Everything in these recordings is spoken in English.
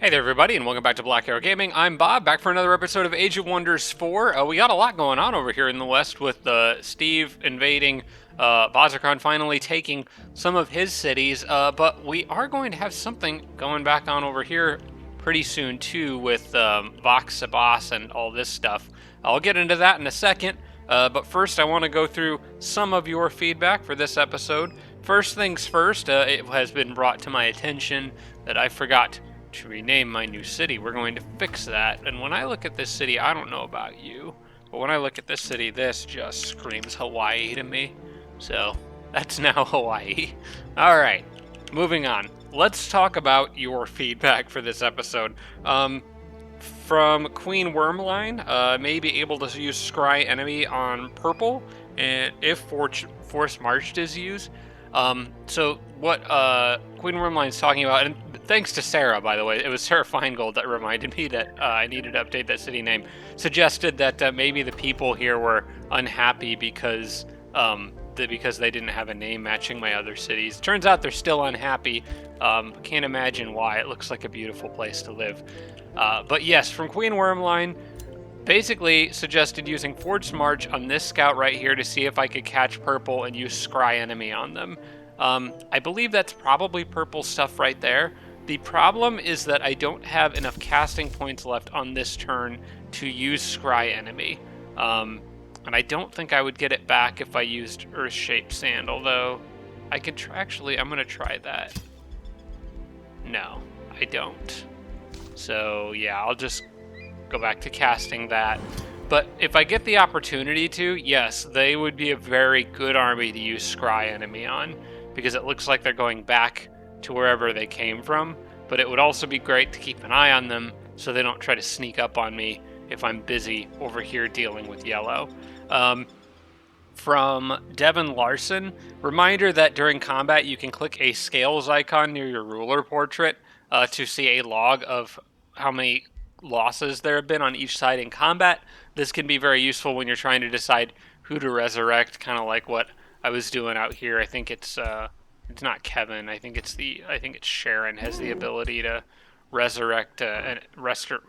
Hey there, everybody, and welcome back to Black Arrow Gaming. I'm Bob, back for another episode of Age of Wonders 4. We got a lot going on over here in the West with Steve invading, Boszorkan finally taking some of his cities, but we are going to have something going back on over here pretty soon, too, with Vox Sabas and all this stuff. I'll get into that in a second, but first I want to go through some of your feedback for this episode. First things first, it has been brought to my attention that I forgot to rename my new city. We're going to fix that. And when I look at this city, I don't know about you, but when I look at this city, this just screams Hawaii to me. So that's now Hawaii. All right, moving on. Let's talk about your feedback for this episode. From Queen Wormline, may be able to use scry enemy on purple, and if force marched is used. So what Queen Wormline's talking about, and thanks to Sarah, by the way, it was Sarah Feingold that reminded me that I needed to update that city name, suggested that maybe the people here were unhappy because they didn't have a name matching my other cities. Turns out they're still unhappy. Can't imagine why. It looks like a beautiful place to live. But yes, from Queen Wormline, basically suggested using Forged March on this scout right here to see if I could catch purple and use scry enemy on them. I believe that's probably purple stuff right there. The problem is that I don't have enough casting points left on this turn to use scry enemy. And I don't think I would get it back if I used Earth-Shaped Sand, although I could actually, I'm going to try that. No, I don't. So yeah, I'll just go back to casting that. But if I get the opportunity to, yes, they would be a very good army to use scry enemy on, because it looks like they're going back to wherever they came from. But it would also be great to keep an eye on them so they don't try to sneak up on me if I'm busy over here dealing with yellow. From Devin Larson, reminder that during combat you can click a scales icon near your ruler portrait to see a log of how many losses there have been on each side in combat. This can be very useful when you're trying to decide who to resurrect, kind of like what I was doing out here. I think it's not Kevin. I think it's Sharon has the ability to resurrect and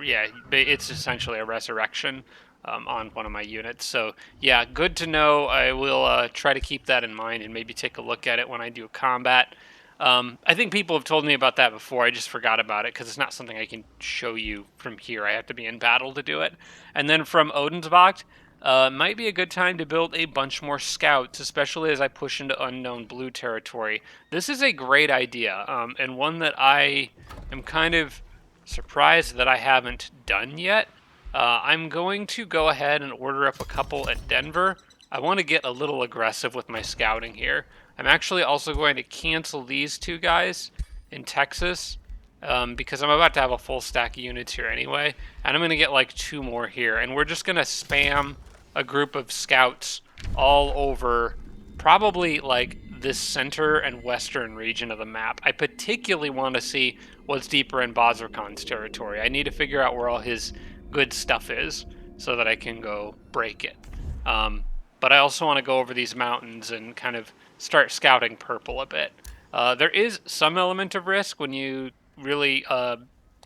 yeah, it's essentially a resurrection on one of my units. So yeah, good to know. I will try to keep that in mind and maybe take a look at it when I do combat. I think people have told me about that before. I just forgot about it because it's not something I can show you from here. I have to be in battle to do it. And then from Odensvacht, might be a good time to build a bunch more scouts, especially as I push into unknown blue territory. This is a great idea, and one that I am kind of surprised that I haven't done yet. I'm going to go ahead and order up a couple at Denver. I want to get a little aggressive with my scouting here. I'm actually also going to cancel these two guys in Texas because I'm about to have a full stack of units here anyway. And I'm going to get like 2 more here. And we're just going to spam a group of scouts all over probably like this center and western region of the map. I particularly want to see what's deeper in Boszorkan's territory. I need to figure out where all his good stuff is so that I can go break it. But I also want to go over these mountains and kind of start scouting purple a bit. There is some element of risk when you really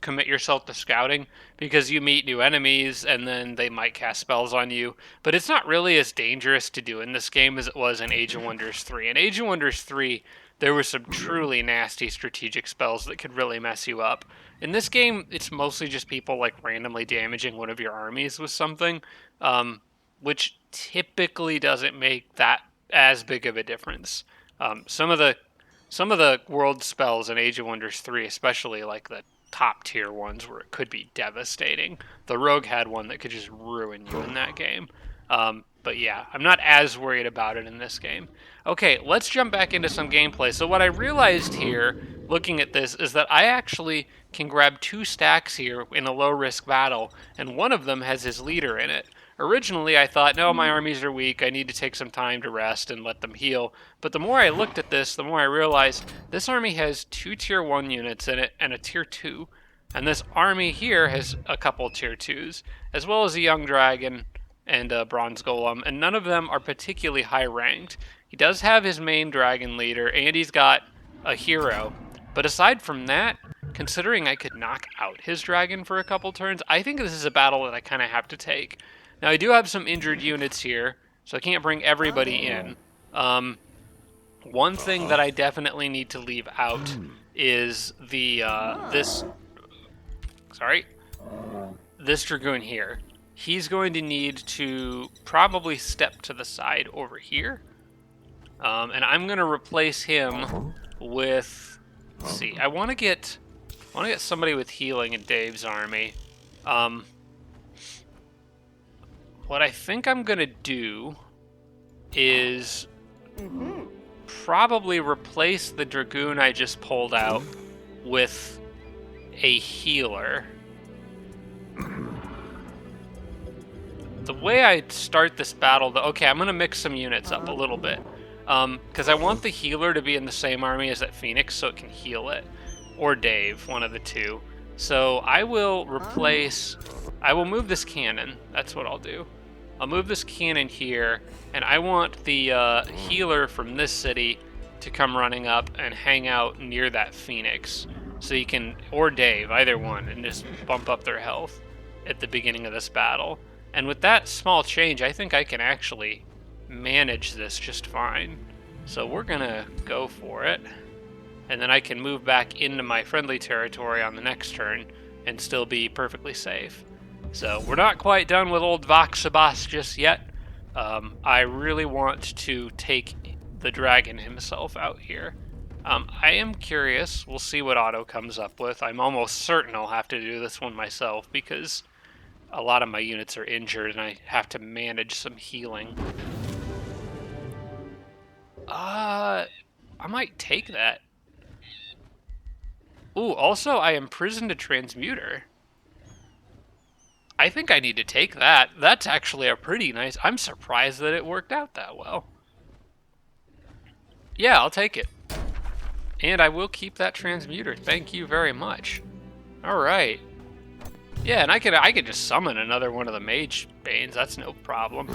commit yourself to scouting because you meet new enemies and then they might cast spells on you. But it's not really as dangerous to do in this game as it was in Age of Wonders 3. In Age of Wonders 3, there were some truly nasty strategic spells that could really mess you up. In this game, it's mostly just people like randomly damaging one of your armies with something, which typically doesn't make that as big of a difference. Some of the world spells in Age of Wonders 3, especially like the top tier ones where it could be devastating. The Rogue had one that could just ruin you in that game. But yeah, I'm not as worried about it in this game. Okay, let's jump back into some gameplay. So what I realized here, looking at this, is that I actually can grab 2 stacks here in a low-risk battle, and one of them has his leader in it. Originally, I thought, no, my armies are weak. I need to take some time to rest and let them heal. But the more I looked at this, the more I realized this army has 2 tier 1 units in it and a tier 2. And this army here has a couple tier 2s, as well as a young dragon and a bronze golem. And none of them are particularly high ranked. He does have his main dragon leader, and he's got a hero. But aside from that, considering I could knock out his dragon for a couple turns, I think this is a battle that I kind of have to take. Now, I do have some injured units here, so I can't bring everybody in. One thing that I definitely need to leave out is the, this Dragoon here. He's going to need to probably step to the side over here. And I'm going to replace him with, let's see, I want to get somebody with healing in Dave's army. What I think I'm going to do is probably replace the Dragoon I just pulled out with a healer. The way I start this battle, though, okay, I'm going to mix some units up a little bit. Because I want the healer to be in the same army as that Phoenix so it can heal it. Or Dave, one of the two. So I will move this cannon. That's what I'll do. I'll move this cannon here, and I want the healer from this city to come running up and hang out near that Phoenix. So you can, or Dave, either one, and just bump up their health at the beginning of this battle. And with that small change, I think I can actually manage this just fine. So we're gonna go for it. And then I can move back into my friendly territory on the next turn and still be perfectly safe. So we're not quite done with old Voxabas just yet. I really want to take the dragon himself out here. I am curious. We'll see what Otto comes up with. I'm almost certain I'll have to do this one myself because a lot of my units are injured and I have to manage some healing. I might take that. Ooh, also I imprisoned a transmuter. I think I need to take that. That's actually a pretty nice... I'm surprised that it worked out that well. Yeah, I'll take it. And I will keep that transmuter. Thank you very much. Alright. Yeah, and I could just summon another one of the Mage Banes. That's no problem.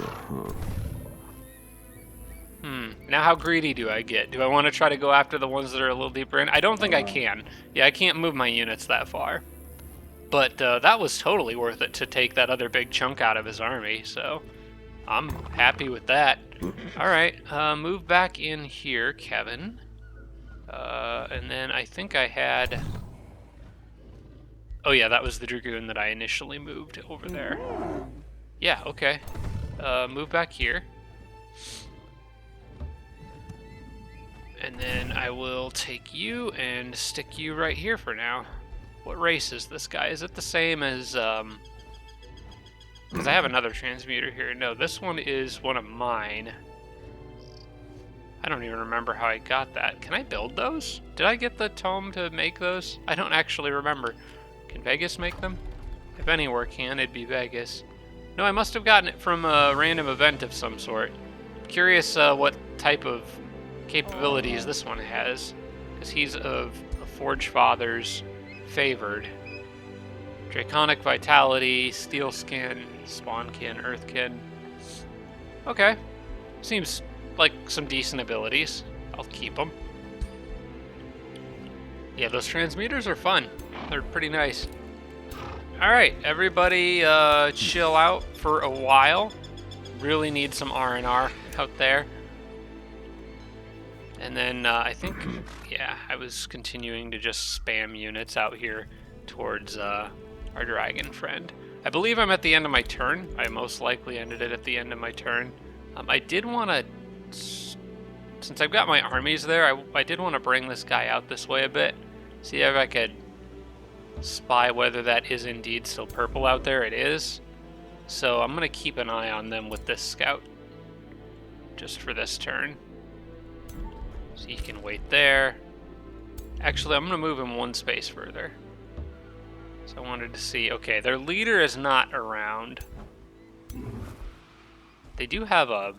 Now how greedy do I get? Do I want to try to go after the ones that are a little deeper in? I don't think I can. Yeah, I can't move my units that far. But that was totally worth it to take that other big chunk out of his army, so I'm happy with that. Alright, move back in here, Kevin. And then I think I had... Oh yeah, that was the Dragoon that I initially moved over there. Yeah, okay. Move back here. And then I will take you and stick you right here for now. What race is this guy? Is it the same as, because I have another transmuter here. No, this one is one of mine. I don't even remember how I got that. Can I build those? Did I get the tome to make those? I don't actually remember. Can Vegas make them? If anywhere can, it'd be Vegas. No, I must have gotten it from a random event of some sort. Curious what type of capabilities this one has, because he's of the Forge Father's favored. Draconic Vitality, Steel Skin, Spawnkin, Earthkin. Okay. Seems like some decent abilities. I'll keep them. Yeah, those transmuters are fun. They're pretty nice. Alright, everybody chill out for a while. Really need some R&R out there. And then I think, yeah, I was continuing to just spam units out here towards our dragon friend. I believe I'm at the end of my turn. I most likely ended it at the end of my turn. I did want to, since I've got my armies there, I did want to bring this guy out this way a bit. See if I could spy whether that is indeed still purple out there. It is. So I'm going to keep an eye on them with this scout. Just for this turn. So you can wait there. Actually, I'm going to move him one space further. So I wanted to see... Okay, their leader is not around. They do have a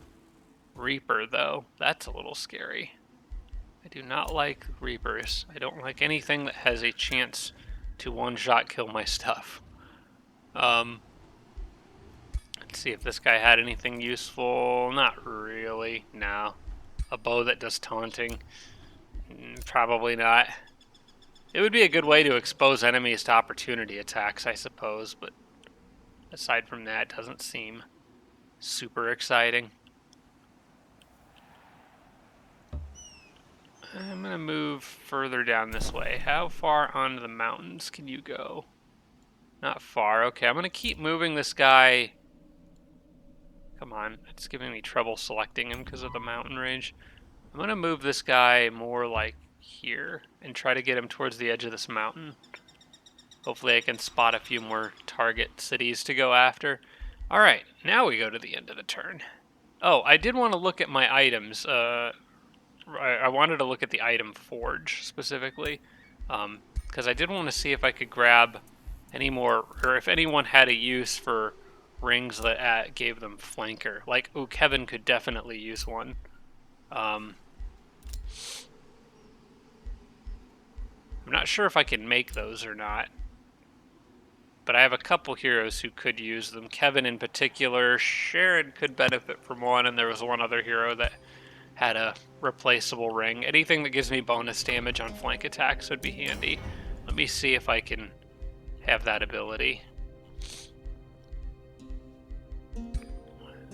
Reaper, though. That's a little scary. I do not like Reapers. I don't like anything that has a chance to one-shot kill my stuff. Let's see if this guy had anything useful. Not really. No. A bow that does taunting? Probably not. It would be a good way to expose enemies to opportunity attacks, I suppose, but aside from that, it doesn't seem super exciting. I'm going to move further down this way. How far onto the mountains can you go? Not far. Okay, I'm going to keep moving this guy. Come on, it's giving me trouble selecting him because of the mountain range. I'm going to move this guy more like here and try to get him towards the edge of this mountain. Hopefully I can spot a few more target cities to go after. Alright, now we go to the end of the turn. Oh, I did want to look at my items. I wanted to look at the item forge specifically, because I did want to see if I could grab any more, or if anyone had a use for rings that gave them flanker. Like, ooh, Kevin could definitely use one. I'm not sure if I can make those or not, but I have a couple heroes who could use them. Kevin in particular. Sharon could benefit from one, and there was one other hero that had a replaceable ring. Anything that gives me bonus damage on flank attacks would be handy. Let me see if I can have that ability.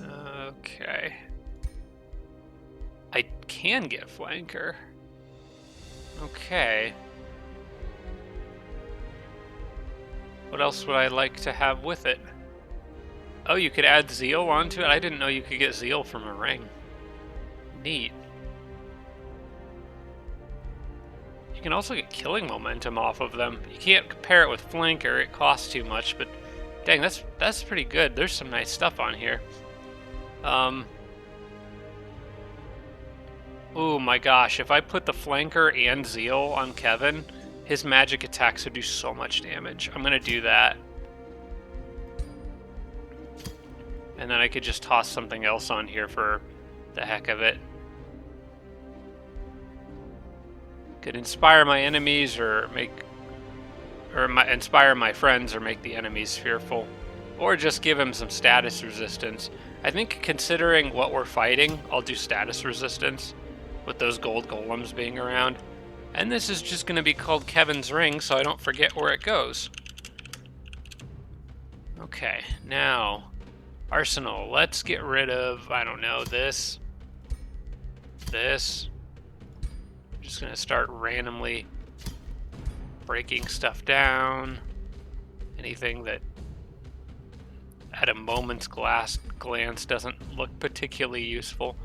Okay. I can get flanker. Okay. What else would I like to have with it? Oh, you could add zeal onto it? I didn't know you could get zeal from a ring. Neat. You can also get killing momentum off of them. You can't compare it with flanker, it costs too much, but dang, that's pretty good. There's some nice stuff on here. Oh my gosh, if I put the flanker and zeal on Kevin, his magic attacks would do so much damage. I'm gonna do that. And then I could just toss something else on here for the heck of it. Could inspire my enemies or inspire my friends or make the enemies fearful. Or just give him some status resistance. I think considering what we're fighting, I'll do status resistance with those gold golems being around. And this is just going to be called Kevin's Ring, so I don't forget where it goes. Okay, now, Arsenal. Let's get rid of, I don't know, this. I'm just going to start randomly breaking stuff down. Anything that at a moment's glance doesn't look particularly useful.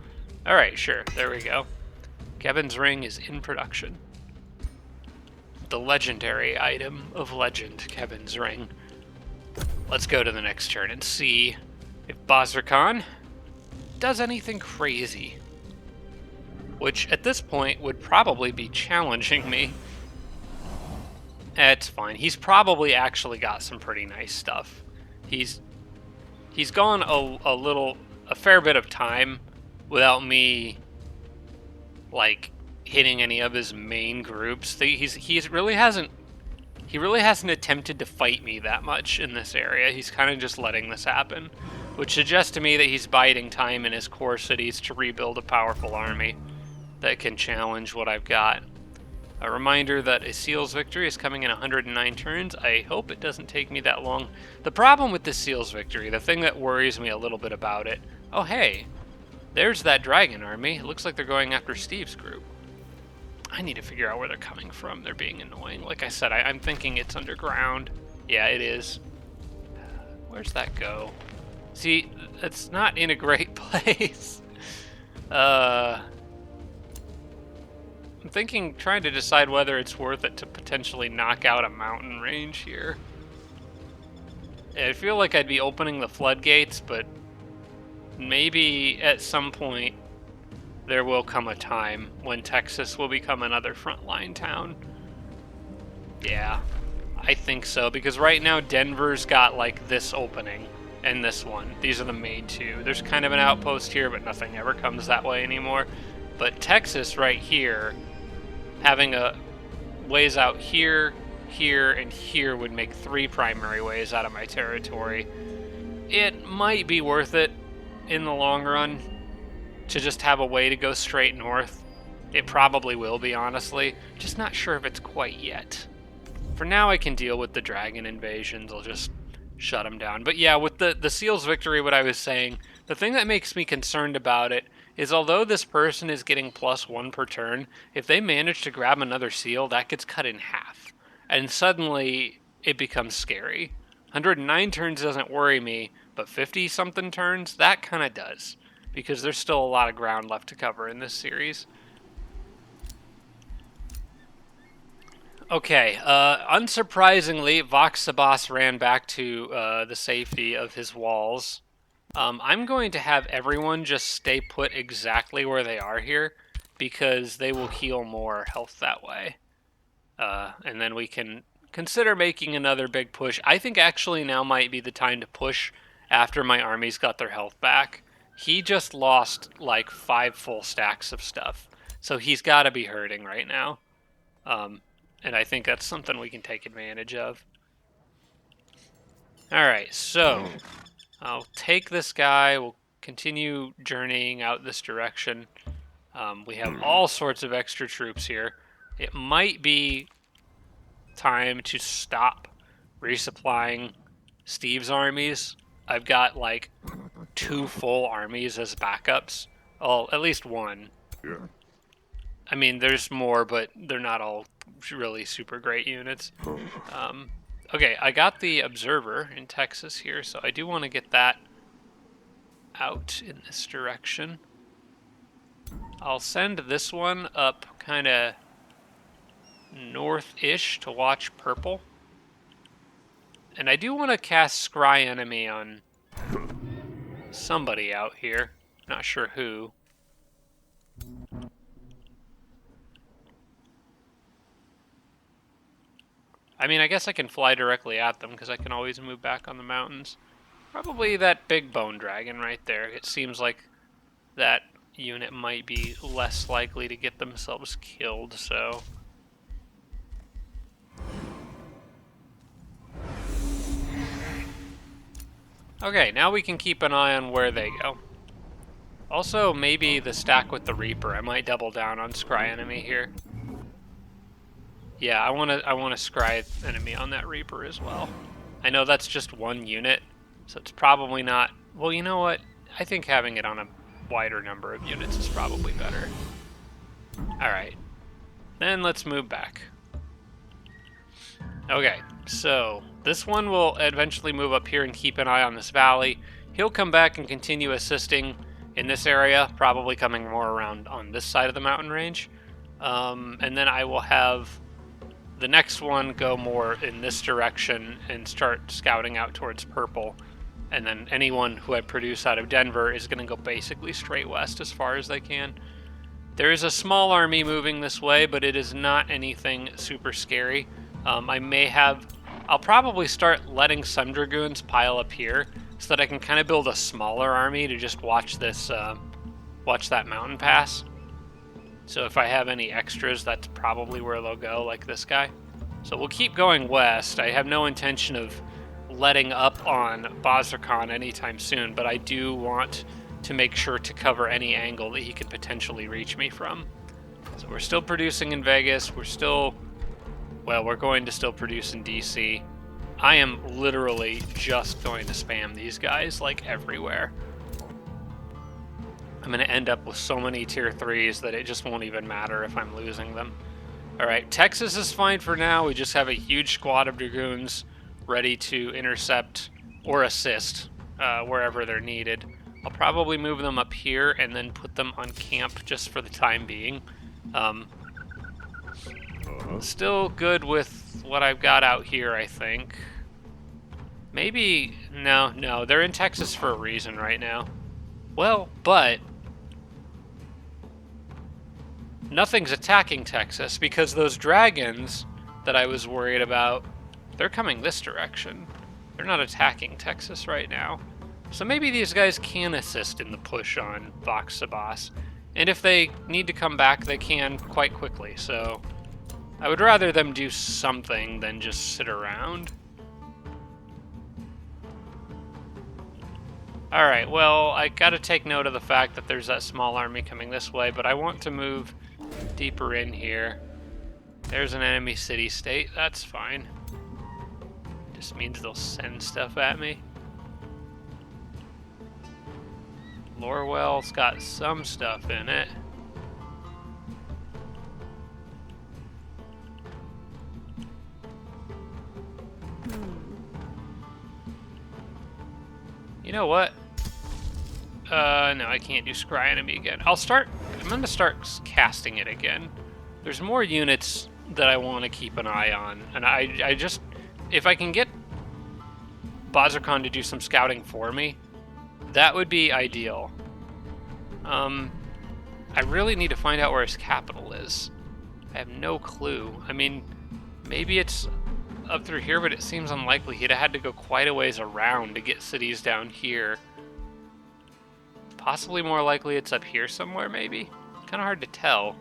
Alright, sure, there we go. Kevin's Ring is in production. The legendary item of legend, Kevin's Ring. Let's go to the next turn and see if Boszorkan does anything crazy. Which, at this point, would probably be challenging me. It's fine. He's probably actually got some pretty nice stuff. He's gone a fair bit of time without me, like, hitting any of his main groups. He really hasn't attempted to fight me that much in this area. He's kind of just letting this happen, which suggests to me that he's biding time in his core cities to rebuild a powerful army that can challenge what I've got. A reminder that a Seals victory is coming in 109 turns. I hope it doesn't take me that long. The problem with the Seals victory, the thing that worries me a little bit about it, oh hey, there's that dragon army. It looks like they're going after Steve's group. I need to figure out where they're coming from. They're being annoying. Like I said, I'm thinking it's underground. Yeah, it is. Where's that go? See, it's not in a great place. I'm thinking, trying to decide whether it's worth it to potentially knock out a mountain range here. I feel like I'd be opening the floodgates, but maybe at some point there will come a time when Texas will become another frontline town. Yeah, I think so, because right now Denver's got like this opening and this one. These are the main two. There's kind of an outpost here, but nothing ever comes that way anymore. But Texas right here, having a ways out here, here, and here would make 3 primary ways out of my territory. It might be worth it in the long run to just have a way to go straight north It probably will be, honestly. Just not sure if it's quite yet. For now, I can deal with the dragon invasions. I'll just shut them down. But yeah, with the Seal's victory, what I was saying, the thing that makes me concerned about it is although this person is getting +1 per turn, if they manage to grab another Seal, that gets cut in half. And suddenly, it becomes scary. 109 turns doesn't worry me, but 50-something turns, that kind of does. Because there's still a lot of ground left to cover in this series. Okay, unsurprisingly, Vox Sabas ran back to the safety of his walls. I'm going to have everyone just stay put exactly where they are here, because they will heal more health that way. And then we can consider making another big push. I think actually now might be the time to push after my armies got their health back. He just lost like 5 full stacks of stuff, so he's got to be hurting right now. And I think that's something we can take advantage of. Alright, so I'll take this guy. We'll continue journeying out this direction. We have all sorts of extra troops here. It might be time to stop resupplying Steve's armies. I've got like 2 full armies as backups. Well, at least 1. Yeah. I mean, there's more, but they're not all really super great units. Okay, I got the Observer in Texas here, so I do want to get that out in this direction. I'll send this one up kind of north-ish to watch purple. And I do want to cast Scry Enemy on somebody out here. Not sure who. I mean, I guess I can fly directly at them because I can always move back on the mountains. Probably that big bone dragon right there. It seems like that unit might be less likely to get themselves killed, so... Okay, now we can keep an eye on where they go. Also, maybe the stack with the Reaper. I might double down on Scry Enemy here. Yeah, I want to Scry Enemy on that Reaper as well. I know that's just 1 unit, so it's probably not... Well, you know what? I think having it on a wider number of units is probably better. Alright. Then let's move back. Okay, so this one will eventually move up here and keep an eye on this valley. He'll come back and continue assisting in this area, probably coming more around on this side of the mountain range. And then I will have the next one go more in this direction and start scouting out towards purple. And then anyone who I produce out of Denver is going to go basically straight west as far as they can. There is a small army moving this way, but it is not anything super scary. I'll probably start letting some Dragoons pile up here so that I can kind of build a smaller army to just watch this, watch that mountain pass. So if I have any extras, that's probably where they'll go, like this guy. So we'll keep going west. I have no intention of letting up on Boszorkan anytime soon, but I do want to make sure to cover any angle that he could potentially reach me from. So we're still producing in Vegas. We're going to still produce in DC. I am literally just going to spam these guys like everywhere. I'm going to end up with so many tier 3s that it just won't even matter if I'm losing them. Alright, Texas is fine for now. We just have a huge squad of Dragoons ready to intercept or assist wherever they're needed. I'll probably move them up here and then put them on camp just for the time being. Still good with what I've got out here, I think. Maybe... No, they're in Texas for a reason right now. Well, but... nothing's attacking Texas because those dragons that I was worried about, they're coming this direction. They're not attacking Texas right now. So maybe these guys can assist in the push on Vox Sabas. And if they need to come back, they can quite quickly. So I would rather them do something than just sit around. Alright, well, I gotta take note of the fact that there's that small army coming this way, but I want to move deeper in here. There's an enemy city-state. That's fine. Just means they'll send stuff at me. Lorwell's got some stuff in it. You know what? No, I can't do scry enemy again. I'm gonna start casting it again. There's more units that I want to keep an eye on, and I just, if I can get Boszorkan to do some scouting for me, that would be ideal. I really need to find out where his capital is. I have no clue. I mean, maybe it's up through here, but it seems unlikely. He'd have had to go quite a ways around to get cities down here. Possibly more likely it's up here somewhere, maybe? Kind of hard to tell.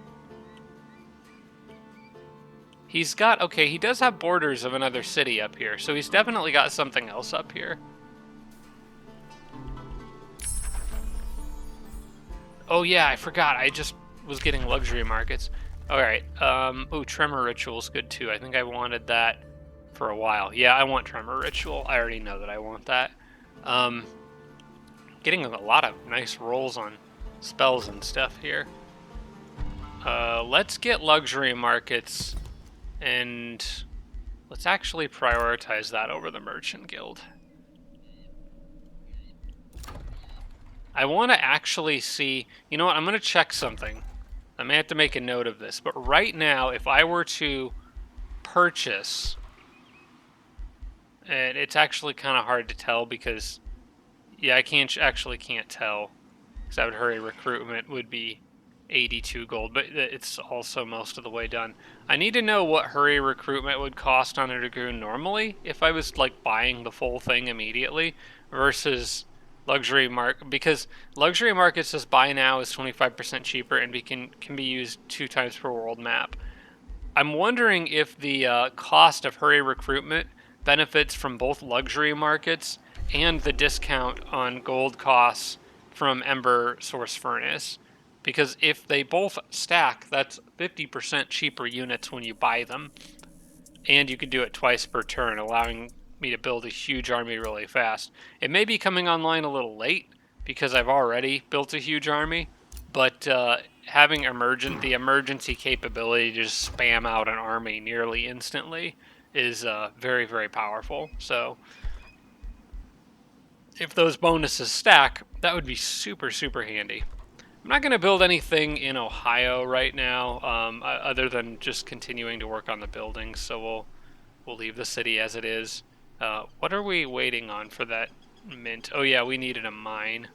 He's got, okay, he does have borders of another city up here, so he's definitely got something else up here. Oh yeah, I forgot. I just was getting luxury markets. Alright, ooh, Tremor Ritual's good too. I think I wanted that for a while. Yeah, I want Tremor Ritual. I already know that I want that. Getting a lot of nice rolls on spells and stuff here. Let's get luxury markets, and let's actually prioritize that over the Merchant Guild. I want to actually see, you know what, I'm going to check something. I may have to make a note of this, but right now, if I were to purchase, and it's actually kind of hard to tell because, yeah, I actually can't tell, because I would hurry recruitment would be 82 gold, but it's also most of the way done. I need to know what hurry recruitment would cost on a Dragoon normally, if I was like buying the full thing immediately, versus luxury market, because luxury market says buy now is 25% cheaper and can be used 2 times per world map. I'm wondering if the cost of hurry recruitment benefits from both luxury markets and the discount on gold costs from Ember Source Furnace. Because if they both stack, that's 50% cheaper units when you buy them. And you can do it twice per turn, allowing me to build a huge army really fast. It may be coming online a little late, because I've already built a huge army. But having the emergency capability to just spam out an army nearly instantly is very, very powerful. So if those bonuses stack, that would be super, super handy. I'm not going to build anything in Ohio right now, other than just continuing to work on the buildings, so we'll leave the city as it is. What are we waiting on for that mint? Oh yeah, we needed a mine.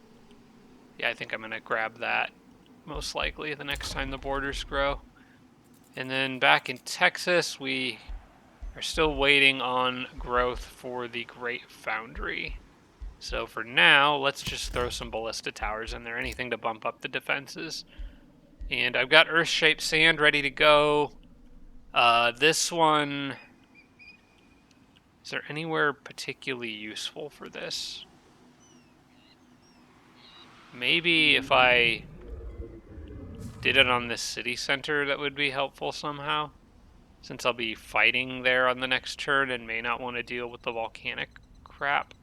Yeah, I think I'm going to grab that, most likely, the next time the borders grow. And then back in Texas, we are still waiting on growth for the Great Foundry. So for now, let's just throw some ballista towers in there, anything to bump up the defenses. And I've got earth-shaped sand ready to go. This one, is there anywhere particularly useful for this? Maybe if I did it on this city center, that would be helpful somehow, since I'll be fighting there on the next turn and may not want to deal with the volcanic crap.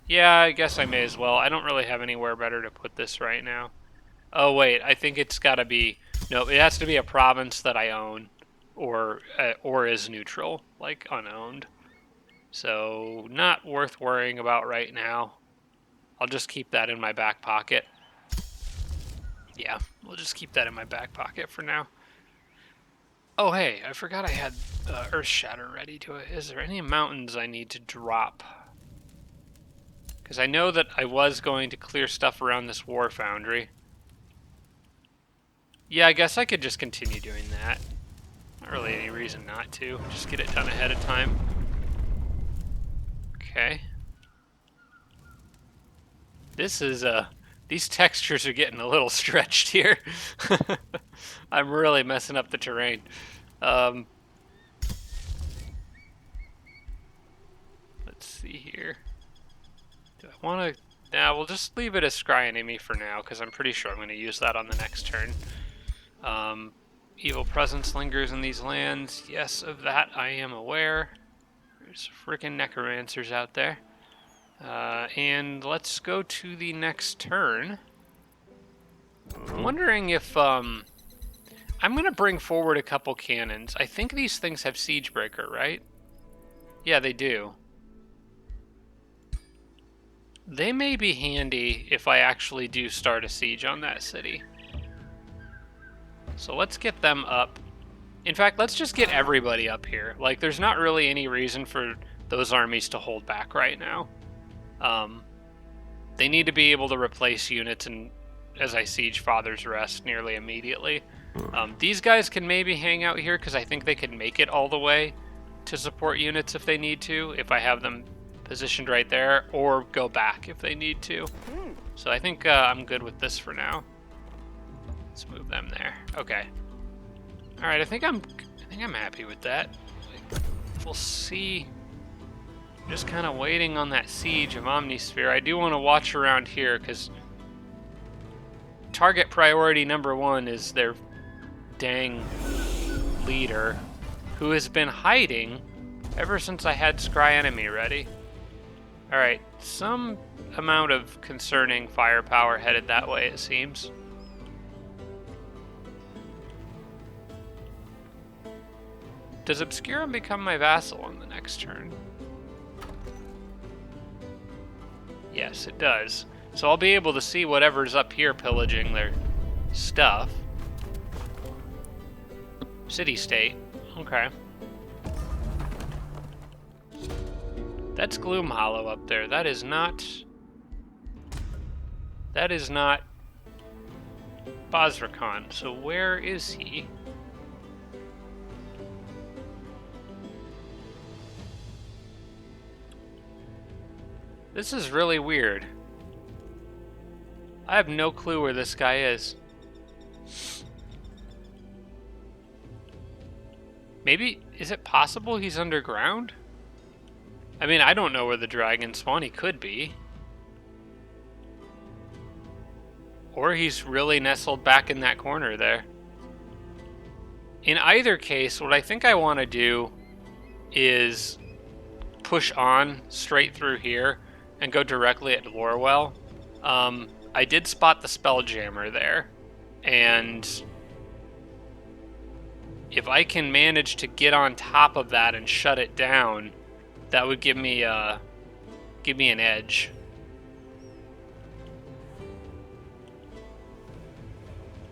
Yeah, I guess I may as well. I don't really have anywhere better to put this right now. Oh, wait, I think it's got to be... No, it has to be a province that I own, or is neutral, like unowned. So, not worth worrying about right now. I'll just keep that in my back pocket. Yeah, we'll just keep that in my back pocket for now. Oh, hey, I forgot I had Earth Shatter ready to it. Is there any mountains I need to drop? Because I know that I was going to clear stuff around this war foundry. Yeah, I guess I could just continue doing that. Not really any reason not to. Just get it done ahead of time. Okay. This is, these textures are getting a little stretched here. I'm really messing up the terrain. Let's see here. Do I want to... Now we'll just leave it as scry enemy for now, because I'm pretty sure I'm going to use that on the next turn. Evil presence lingers in these lands. Yes, of that I am aware. There's freaking necromancers out there. And let's go to the next turn. I'm wondering if, I'm going to bring forward a couple cannons. I think these things have Siegebreaker, right? Yeah, they do. They may be handy if I actually do start a siege on that city. So let's get them up. In fact, let's just get everybody up here. Like, there's not really any reason for those armies to hold back right now. They need to be able to replace units and as I siege Father's Rest nearly immediately. These guys can maybe hang out here because I think they could make it all the way to support units if they need to, if I have them positioned right there, or go back if they need to. So I think I'm good with this for now. Let's move them there. Okay. All right, I think I'm happy with that. We'll see. Just kind of waiting on that siege of Omnisphere. I do want to watch around here because target priority number 1 is their dang leader, who has been hiding ever since I had scry enemy ready. All right, some amount of concerning firepower headed that way, it seems. Does Obscurum become my vassal on the next turn? Yes, it does. So I'll be able to see whatever's up here pillaging their stuff. City-state. Okay. That's Gloom Hollow up there. That is not Boszorkan. So where is he? This is really weird. I have no clue where this guy is. Maybe, is it possible he's underground? I mean, I don't know where the dragon spawn. He could be. Or he's really nestled back in that corner there. In either case, what I think I want to do is push on straight through here and go directly at Lorwell. I did spot the Spelljammer there, and if I can manage to get on top of that and shut it down, that would give me an edge.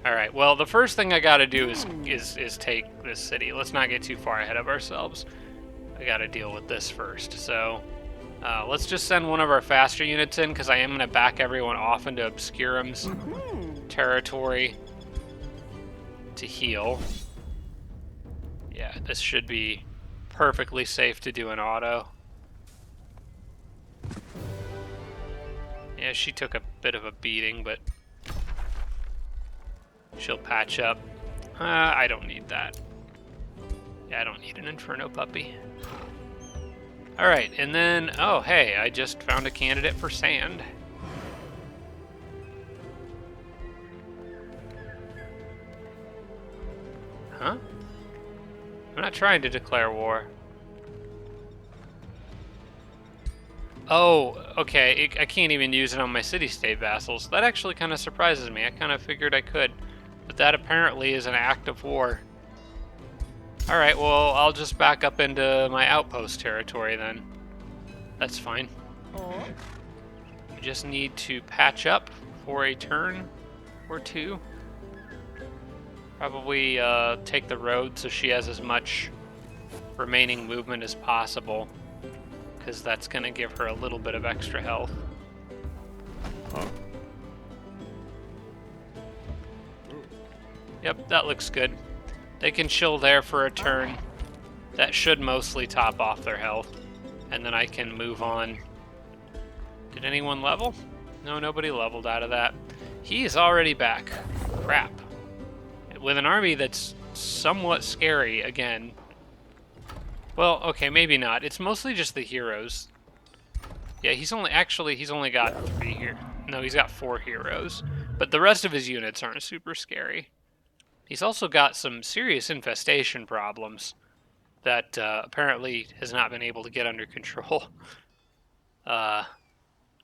All right. Well, the first thing I got to do is take this city. Let's not get too far ahead of ourselves. I got to deal with this first. So let's just send one of our faster units in, because I am going to back everyone off into Obscurum's territory to heal. Yeah, this should be perfectly safe to do an auto. Yeah, she took a bit of a beating, but she'll patch up. I don't need that. Yeah, I don't need an Inferno puppy. Alright, and then, oh hey, I just found a candidate for sand. Huh? I'm not trying to declare war. Oh, okay, I can't even use it on my city-state vassals. That actually kind of surprises me. I kind of figured I could. But that apparently is an act of war. Alright, well, I'll just back up into my outpost territory then. That's fine. We just need to patch up for a turn or two. Probably take the road so she has as much remaining movement as possible, because that's going to give her a little bit of extra health. Yep, that looks good. They can chill there for a turn. That should mostly top off their health. And then I can move on. Did anyone level? No, nobody leveled out of that. He is already back. Crap. With an army that's somewhat scary again. Well, okay, maybe not. It's mostly just the heroes. Yeah, he's only got 3 here. No, he's got 4 heroes. But the rest of his units aren't super scary. He's also got some serious infestation problems that apparently has not been able to get under control.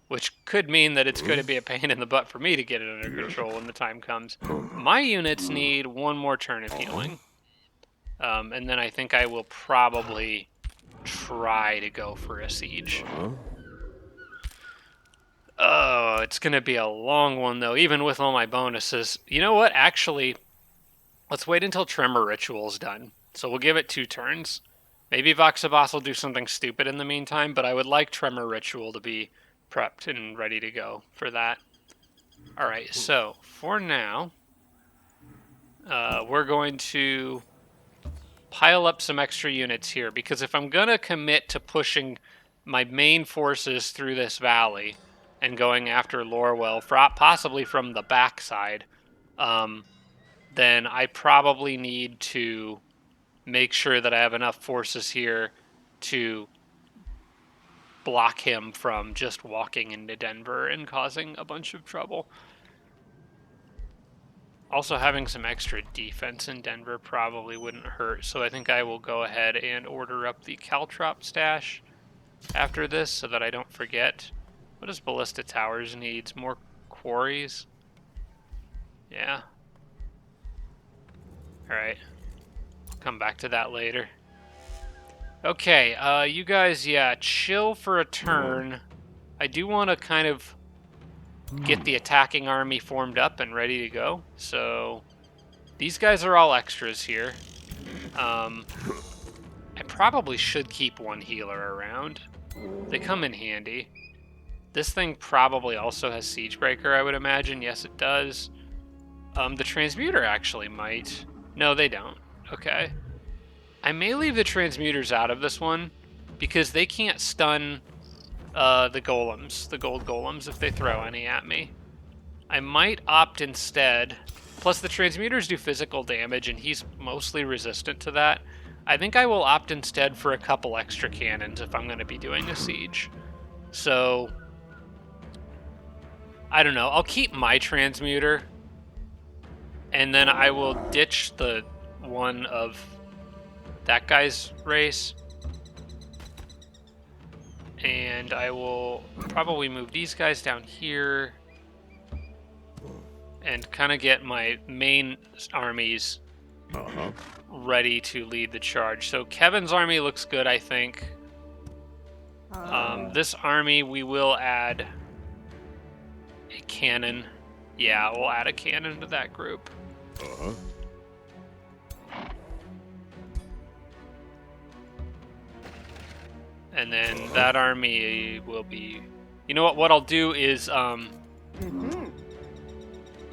Which could mean that it's going to be a pain in the butt for me to get it under control when the time comes. My units need 1 more turn of healing. And then I think I will probably try to go for a siege. Oh, it's going to be a long one, though, even with all my bonuses. You know what? Actually, let's wait until Tremor Ritual's done. So we'll give it 2 turns. Maybe Voxabos will do something stupid in the meantime, but I would like Tremor Ritual to be prepped and ready to go for that. Alright, so for now, we're going to pile up some extra units here, because if I'm going to commit to pushing my main forces through this valley and going after Lorwell, possibly from the backside, then I probably need to make sure that I have enough forces here to block him from just walking into Denver and causing a bunch of trouble. Also, having some extra defense in Denver probably wouldn't hurt, so I think I will go ahead and order up the Caltrop stash after this so that I don't forget. What does Ballista Towers need? More quarries? Yeah. Alright. Come back to that later. Okay, you guys, yeah, chill for a turn. I do want to kind of get the attacking army formed up and ready to go. So, these guys are all extras here. I probably should keep 1 healer around. They come in handy. This thing probably also has Siegebreaker, I would imagine. Yes, it does. The Transmuter actually might. No, they don't. Okay. I may leave the Transmuters out of this one because they can't stun the golems, the gold golems, if they throw any at me. I might opt instead. Plus, the Transmuters do physical damage, and he's mostly resistant to that. I think I will opt instead for a couple extra cannons if I'm going to be doing a siege. So, I don't know. I'll keep my Transmuter, and then I will ditch the one of that guy's race. And I will probably move these guys down here and kind of get my main armies ready to lead the charge. So Kevin's army looks good, I think. This army, we will add a cannon. Yeah, we'll add a cannon to that group. And then that army will be... You know what I'll do is... I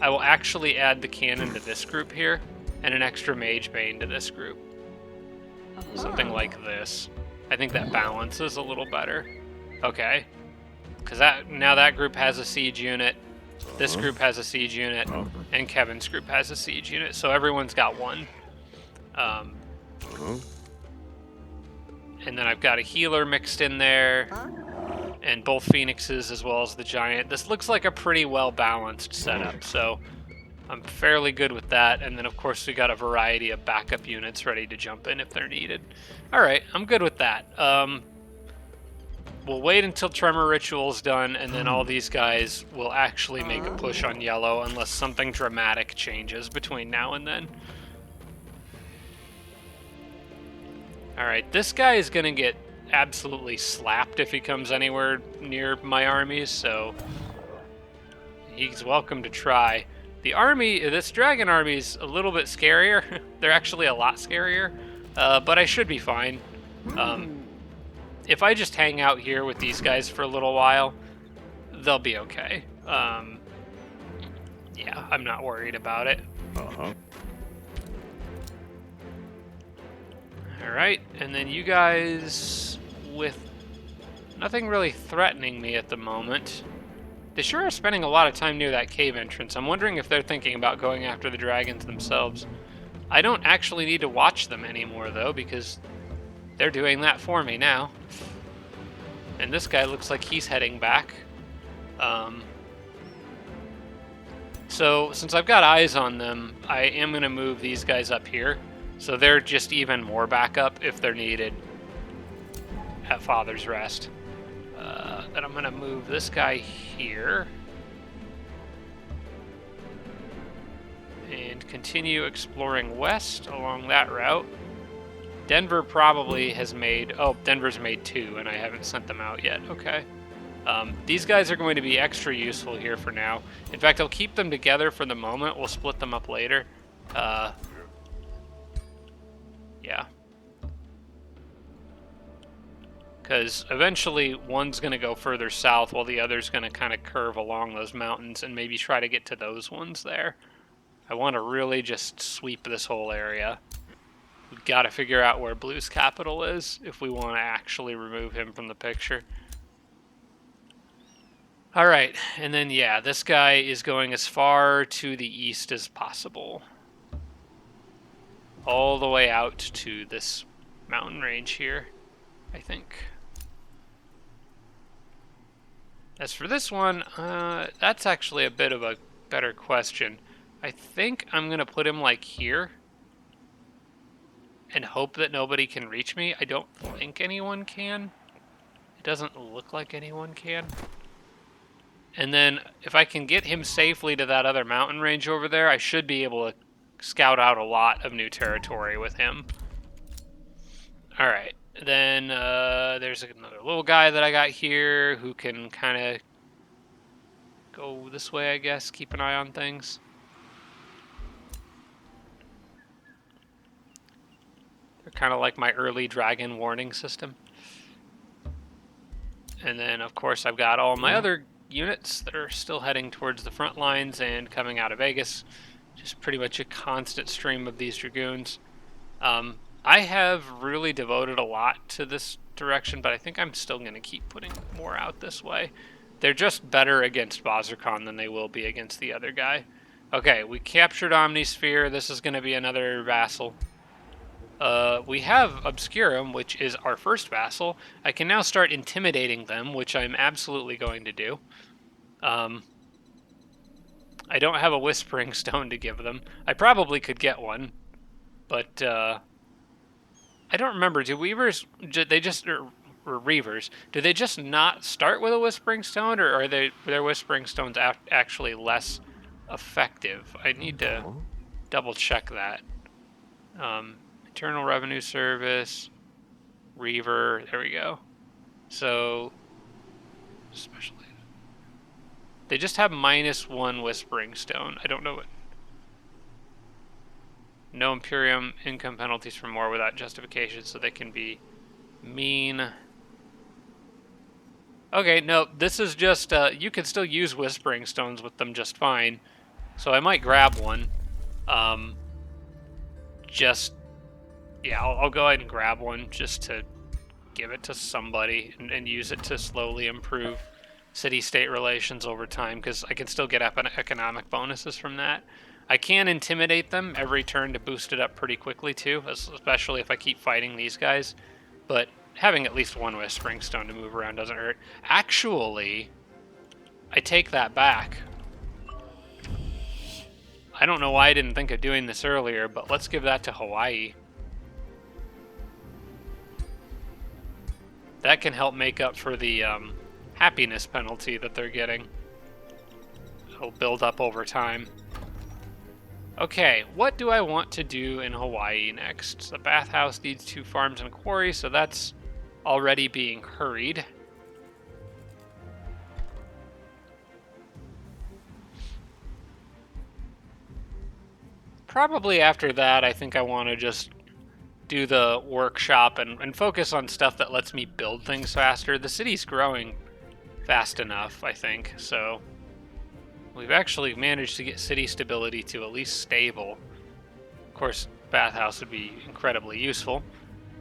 will actually add the cannon to this group here, and an extra Mage Bane to this group. Something like this. I think that balances a little better. Okay. Because now that group has a siege unit, this group has a siege unit, and Kevin's group has a siege unit, so everyone's got 1. And then I've got a healer mixed in there, and both Phoenixes as well as the Giant. This looks like a pretty well-balanced setup, so I'm fairly good with that. And then, of course, we got a variety of backup units ready to jump in if they're needed. All right, I'm good with that. We'll wait until Tremor Ritual's done, and then all these guys will actually make a push on yellow unless something dramatic changes between now and then. Alright, this guy is going to get absolutely slapped if he comes anywhere near my armies, so he's welcome to try. The army, this dragon army is a little bit scarier. They're actually a lot scarier, but I should be fine. If I just hang out here with these guys for a little while, they'll be okay. Yeah, I'm not worried about it. Alright, and then you guys, with nothing really threatening me at the moment, they sure are spending a lot of time near that cave entrance. I'm wondering if they're thinking about going after the dragons themselves. I don't actually need to watch them anymore, though, because they're doing that for me now. And this guy looks like he's heading back. So since I've got eyes on them, I am going to move these guys up here. So they're just even more backup if they're needed at Father's Rest. Then I'm going to move this guy here. And continue exploring west along that route. Denver probably has made... Oh, Denver's made 2, and I haven't sent them out yet. Okay. These guys are going to be extra useful here for now. In fact, I'll keep them together for the moment. We'll split them up later. Yeah. Because eventually one's going to go further south while the other's going to kind of curve along those mountains and maybe try to get to those ones there. I want to really just sweep this whole area. We've got to figure out where Blue's capital is if we want to actually remove him from the picture. Alright, and then yeah, this guy is going as far to the east as possible. All the way out to this mountain range here, I think. As for this one, that's actually a bit of a better question. I think I'm going to put him like here and hope that nobody can reach me. I don't think anyone can. It doesn't look like anyone can. And then if I can get him safely to that other mountain range over there, I should be able to scout out a lot of new territory with him. All right. Then there's another little guy that I got here who can kind of go this way, I guess. Keep an eye on things. They're kind of like my early dragon warning system. And then, of course, I've got all my other units that are still heading towards the front lines and coming out of Vegas. Just pretty much a constant stream of these dragoons. I have really devoted a lot to this direction, but I think I'm still going to keep putting more out this way. They're just better against Boszorkan than they will be against the other guy. Okay, we captured Omnisphere. This is going to be another vassal. We have Obscurum, which is our first vassal. I can now start intimidating them, which I'm absolutely going to do. I don't have a Whispering Stone to give them. I probably could get one, but I don't remember. Do Weavers, they just, or Reavers, do they just not start with a Whispering Stone, or are their Whispering Stones actually less effective? I need to double check that. Internal Revenue Service, Reaver, there we go. So, especially, they just have -1 Whispering Stone. I don't know what. No Imperium income penalties for more without justification, so they can be mean. Okay, no, this is just, you can still use Whispering Stones with them just fine. So I might grab one. Yeah, I'll go ahead and grab one just to give it to somebody and use it to slowly improve city-state relations over time, because I can still get economic bonuses from that. I can intimidate them every turn to boost it up pretty quickly too, especially if I keep fighting these guys. But having at least one Whispering Stone to move around doesn't hurt. Actually, I take that back. I don't know why I didn't think of doing this earlier, but let's give that to Hawaii. That can help make up for the happiness penalty that they're getting. It'll build up over time. Okay, what do I want to do in Hawaii next? The bathhouse needs 2 farms and a quarry, so that's already being hurried. Probably after that, I think I want to just do the workshop and focus on stuff that lets me build things faster. The city's growing fast enough, I think, so we've actually managed to get city stability to at least stable. Of course, bathhouse would be incredibly useful.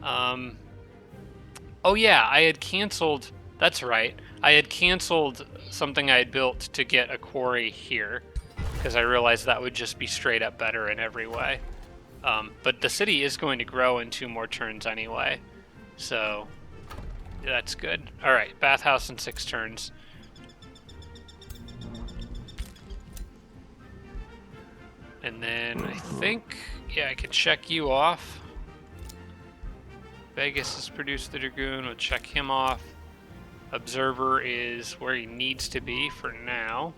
Oh yeah, I had canceled, that's right, I had canceled something I had built to get a quarry here, because I realized that would just be straight up better in every way. But the city is going to grow in 2 more turns anyway, so That's good. Alright, bathhouse in 6 turns. And then I think, yeah, I could check you off. Vegas has produced the Dragoon. We'll check him off. Observer is where he needs to be for now.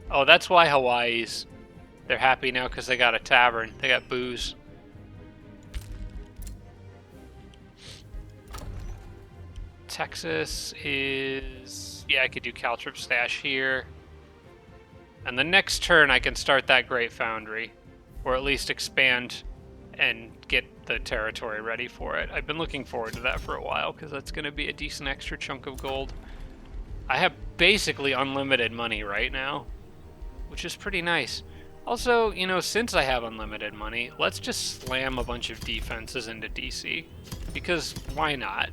Oh, that's why Hawaii's. They're happy now because they got a tavern. They got booze. Texas is... yeah, I could do Caltrip Stash here. And the next turn I can start that Great Foundry. Or at least expand and get the territory ready for it. I've been looking forward to that for a while because that's going to be a decent extra chunk of gold. I have basically unlimited money right now, which is pretty nice. Also, you know, since I have unlimited money, let's just slam a bunch of defenses into DC. Because why not?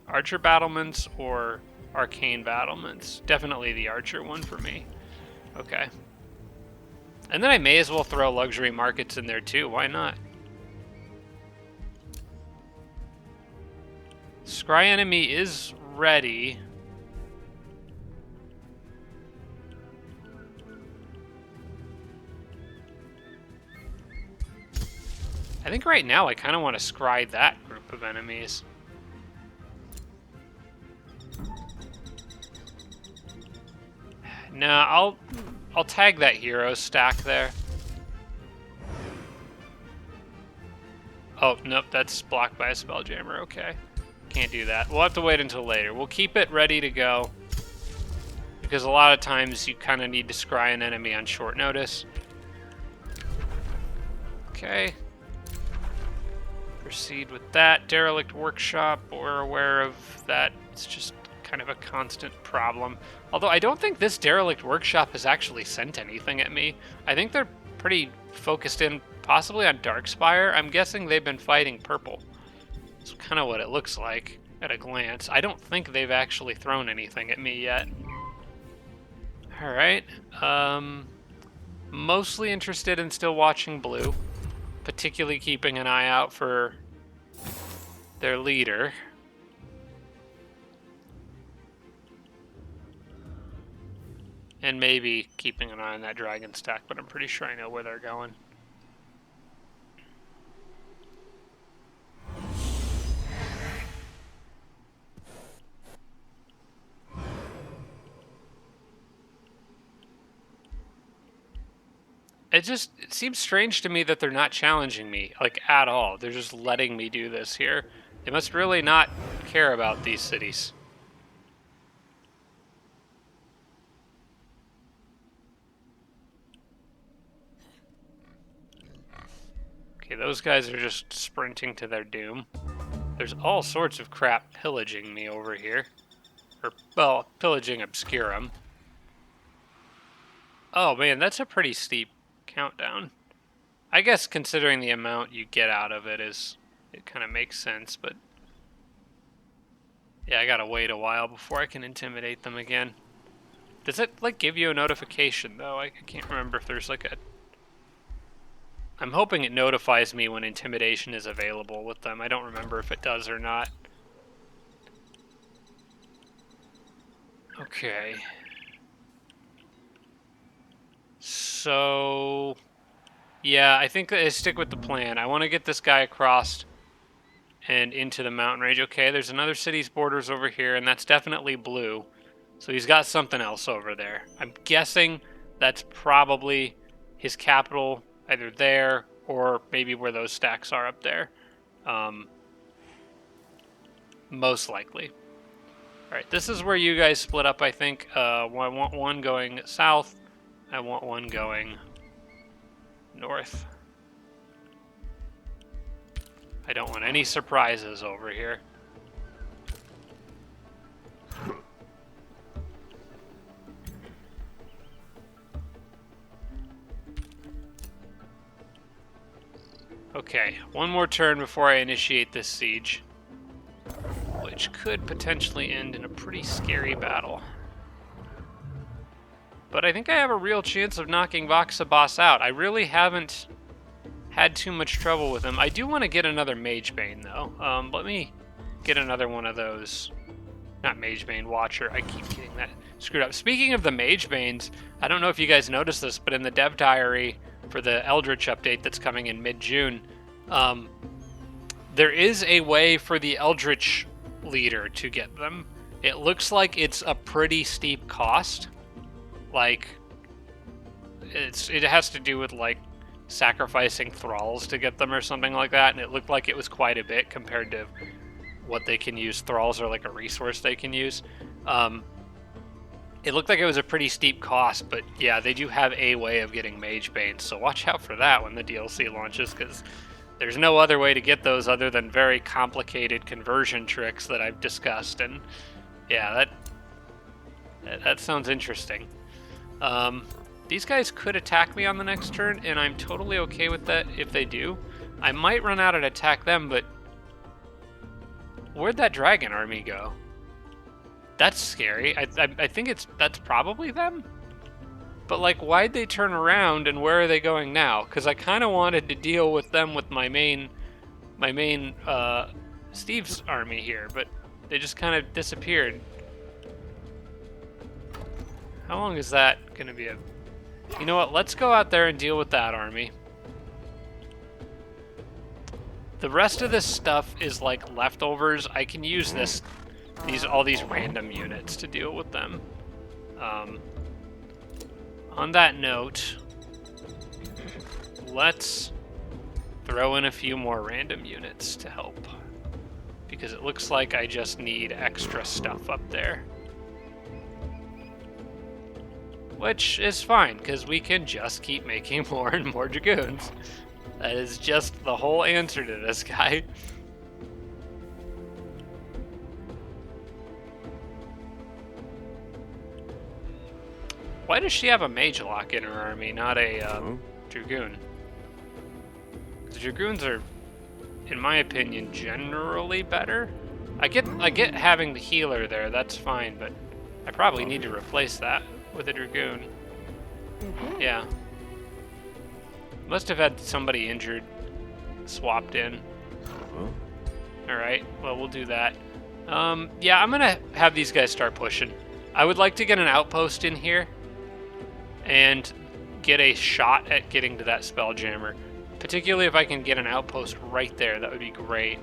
Archer battlements or arcane battlements? Definitely the archer one for me. Okay. And then I may as well throw luxury markets in there too. Why not? Scry enemy is ready. I think right now I kind of want to scry that group of enemies. No, I'll tag that hero stack there. Oh, nope, that's blocked by a Spelljammer. Okay. Can't do that. We'll have to wait until later. We'll keep it ready to go. Because a lot of times you kind of need to scry an enemy on short notice. Okay. Proceed with that. Derelict Workshop, we're aware of that. It's just kind of a constant problem. Although I don't think this Derelict Workshop has actually sent anything at me. I think they're pretty focused in possibly on Darkspire. I'm guessing they've been fighting purple. That's kind of what it looks like at a glance. I don't think they've actually thrown anything at me yet. Alright. Mostly interested in still watching blue. Particularly keeping an eye out for their leader. And maybe keeping an eye on that dragon stack, but I'm pretty sure I know where they're going. It seems strange to me that they're not challenging me, like, at all. They're just letting me do this here. They must really not care about these cities. Okay, those guys are just sprinting to their doom. There's all sorts of crap pillaging me over here. Or, well, pillaging Obscurum. Oh man, that's a pretty steep countdown. I guess considering the amount you get out of it it kind of makes sense, but yeah, I gotta wait a while before I can intimidate them again. Does it, like, give you a notification, though? I can't remember if there's, like, a... I'm hoping it notifies me when intimidation is available with them. I don't remember if it does or not. Okay. So... yeah, I think I stick with the plan. I want to get this guy across and into the mountain range. Okay, there's another city's borders over here, and that's definitely blue. So he's got something else over there. I'm guessing that's probably his capital, either there or maybe where those stacks are up there. Most likely. Alright, this is where you guys split up, I think. I want one going south. I want one going north. I don't want any surprises over here. Okay, one more turn before I initiate this siege, which could potentially end in a pretty scary battle. But I think I have a real chance of knocking Voxabos out. I really haven't had too much trouble with him. I do want to get another Magebane, though. Let me get another one of those. Not Magebane, Watcher. I keep getting that screwed up. Speaking of the Magebanes, I don't know if you guys noticed this, but in the dev diary for the Eldritch update that's coming in mid-June, there is a way for the Eldritch leader to get them. It looks like it's a pretty steep cost. Like, it has to do with, like, sacrificing thralls to get them or something like that, and it looked like it was quite a bit compared to what they can use. Thralls are like a resource they can use. It looked like it was a pretty steep cost, but yeah, they do have a way of getting Magebane, so watch out for that when the DLC launches, because there's no other way to get those other than very complicated conversion tricks that I've discussed, and yeah, that sounds interesting. These guys could attack me on the next turn, and I'm totally okay with that if they do. I might run out and attack them, but where'd that dragon army go? That's scary. I think that's probably them. But like, why'd they turn around and where are they going now? Because I kind of wanted to deal with them with my main Steve's army here, but they just kind of disappeared. How long is that gonna be a... You know what? Let's go out there and deal with that army. The rest of this stuff is like leftovers. I can use all these random units to deal with them. On that note, let's throw in a few more random units to help, because it looks like I just need extra stuff up there. Which is fine, because we can just keep making more and more Dragoons. That is just the whole answer to this guy. Why does she have a Mage Lock in her army, not a Dragoon? The Dragoons are, in my opinion, generally better. I get having the healer there, that's fine, but I probably need to replace that with a Dragoon. Yeah. Must have had somebody injured swapped in. Alright, well, we'll do that. Yeah, I'm gonna have these guys start pushing. I would like to get an outpost in here and get a shot at getting to that Spelljammer. Particularly if I can get an outpost right there, that would be great.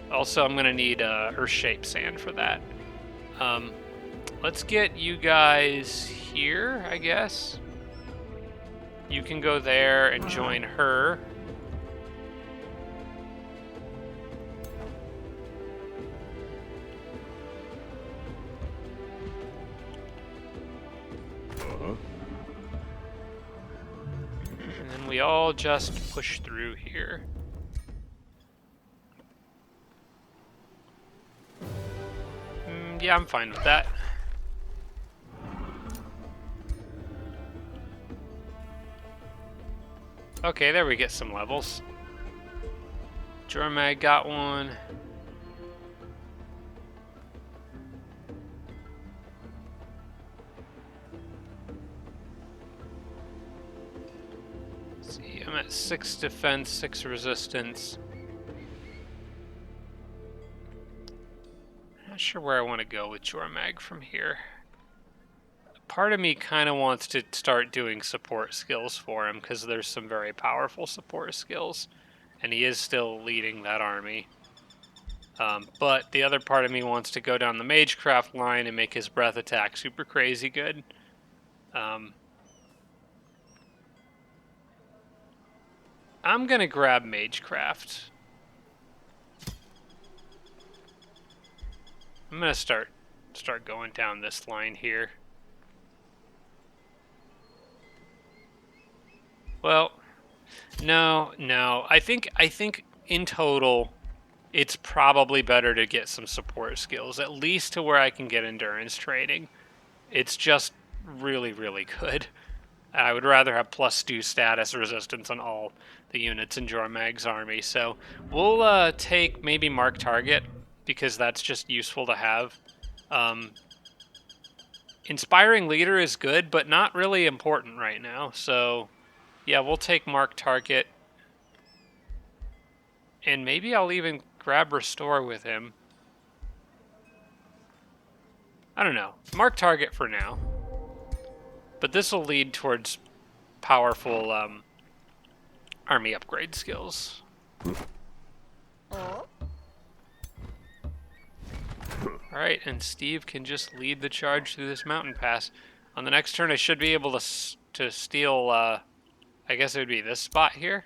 Also, I'm gonna need Earth-shaped sand for that. Let's get you guys here, I guess. You can go there and join her. And then we all just push through here. Yeah, I'm fine with that. Okay, there we get some levels. Jormag got one. Let's see, I'm at 6 defense, 6 resistance. Not sure where I want to go with Jormag from here. Part of me kind of wants to start doing support skills for him, because there's some very powerful support skills, and he is still leading that army. But the other part of me wants to go down the Magecraft line and make his breath attack super crazy good. I'm going to grab Magecraft. I'm going to start going down this line here. Well, no. I think in total, it's probably better to get some support skills, at least to where I can get endurance training. It's just really, really good. I would rather have plus stew status resistance on all the units in Jormag's army. So we'll take maybe Mark Target, because that's just useful to have. Inspiring Leader is good, but not really important right now. So yeah, we'll take Mark Target. And maybe I'll even grab Restore with him. I don't know. Mark target for now. But this will lead towards powerful army upgrade skills. Alright, and Steve can just lead the charge through this mountain pass. On the next turn, I should be able to steal, I guess it would be this spot here.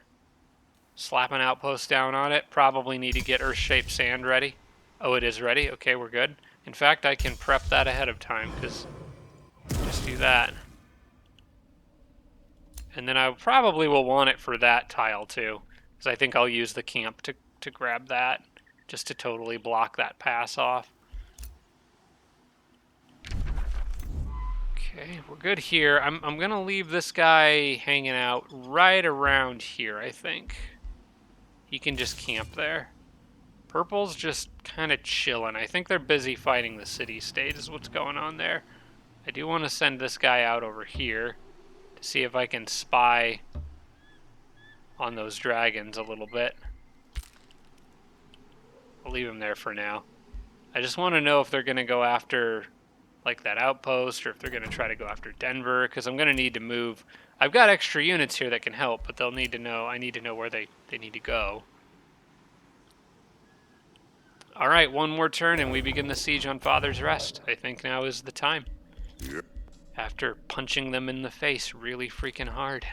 Slap an outpost down on it. Probably need to get Earth-shaped sand ready. Oh, it is ready? Okay, we're good. In fact, I can prep that ahead of time, because just do that. And then I probably will want it for that tile, too, because I think I'll use the camp to grab that, just to totally block that pass off. Okay, we're good here. I'm going to leave this guy hanging out right around here, I think. He can just camp there. Purple's just kind of chilling. I think they're busy fighting the city-state is what's going on there. I do want to send this guy out over here to see if I can spy on those dragons a little bit. I'll leave him there for now. I just want to know if they're going to go after like that outpost or if they're going to try to go after Denver, because I'm going to need to move. I've got extra units here that can help, but they'll need to know. I need to know where they need to go. All right, one more turn and we begin the siege on Father's Rest. I think now is the time. Yep. After punching them in the face really freaking hard.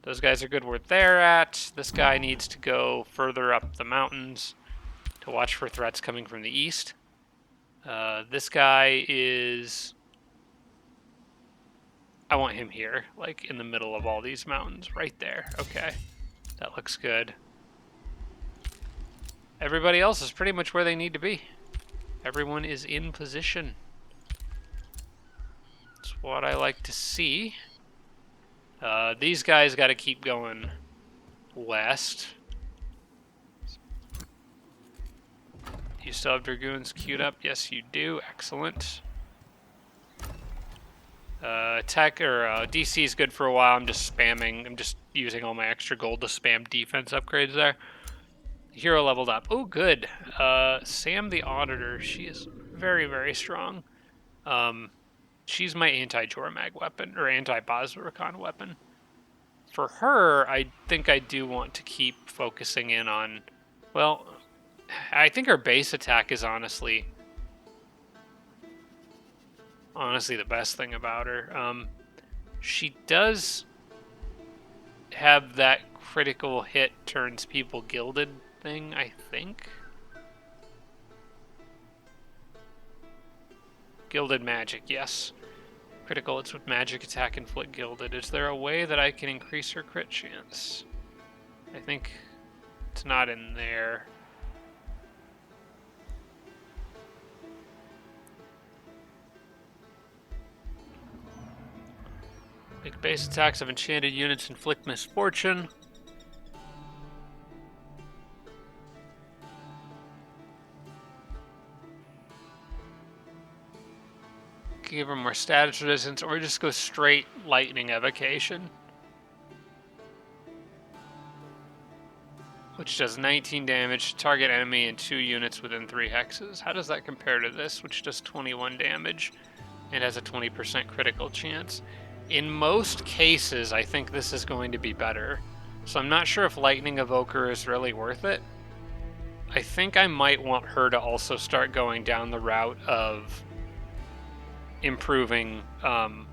Those guys are good where they're at. This guy needs to go further up the mountains to watch for threats coming from the east. This guy is... I want him here, like in the middle of all these mountains, right there. Okay, that looks good. Everybody else is pretty much where they need to be. Everyone is in position. That's what I like to see. These guys got to keep going west. You still have Dragoons queued up? Yes, you do. Excellent. Tech or DC is good for a while. I'm just spamming. I'm just using all my extra gold to spam defense upgrades there. Hero leveled up. Oh, good. Sam the Auditor. She is very, very strong. She's my anti-Jormag weapon, or anti-Boszorkan weapon. For her, I think I do want to keep focusing in on... Well, I think her base attack is honestly the best thing about her. She does have that critical hit turns people gilded thing, I think. Gilded magic, yes. Critical hits with magic attack inflict gilded. Is there a way that I can increase her crit chance? I think it's not in there. Make base attacks of enchanted units inflict misfortune. Give her more status resistance, or just go straight lightning evocation. Which does 19 damage to target enemy and 2 units within 3 hexes. How does that compare to this, which does 21 damage and has a 20% critical chance? In most cases, I think this is going to be better. So I'm not sure if Lightning Evoker is really worth it. I think I might want her to also start going down the route of improving her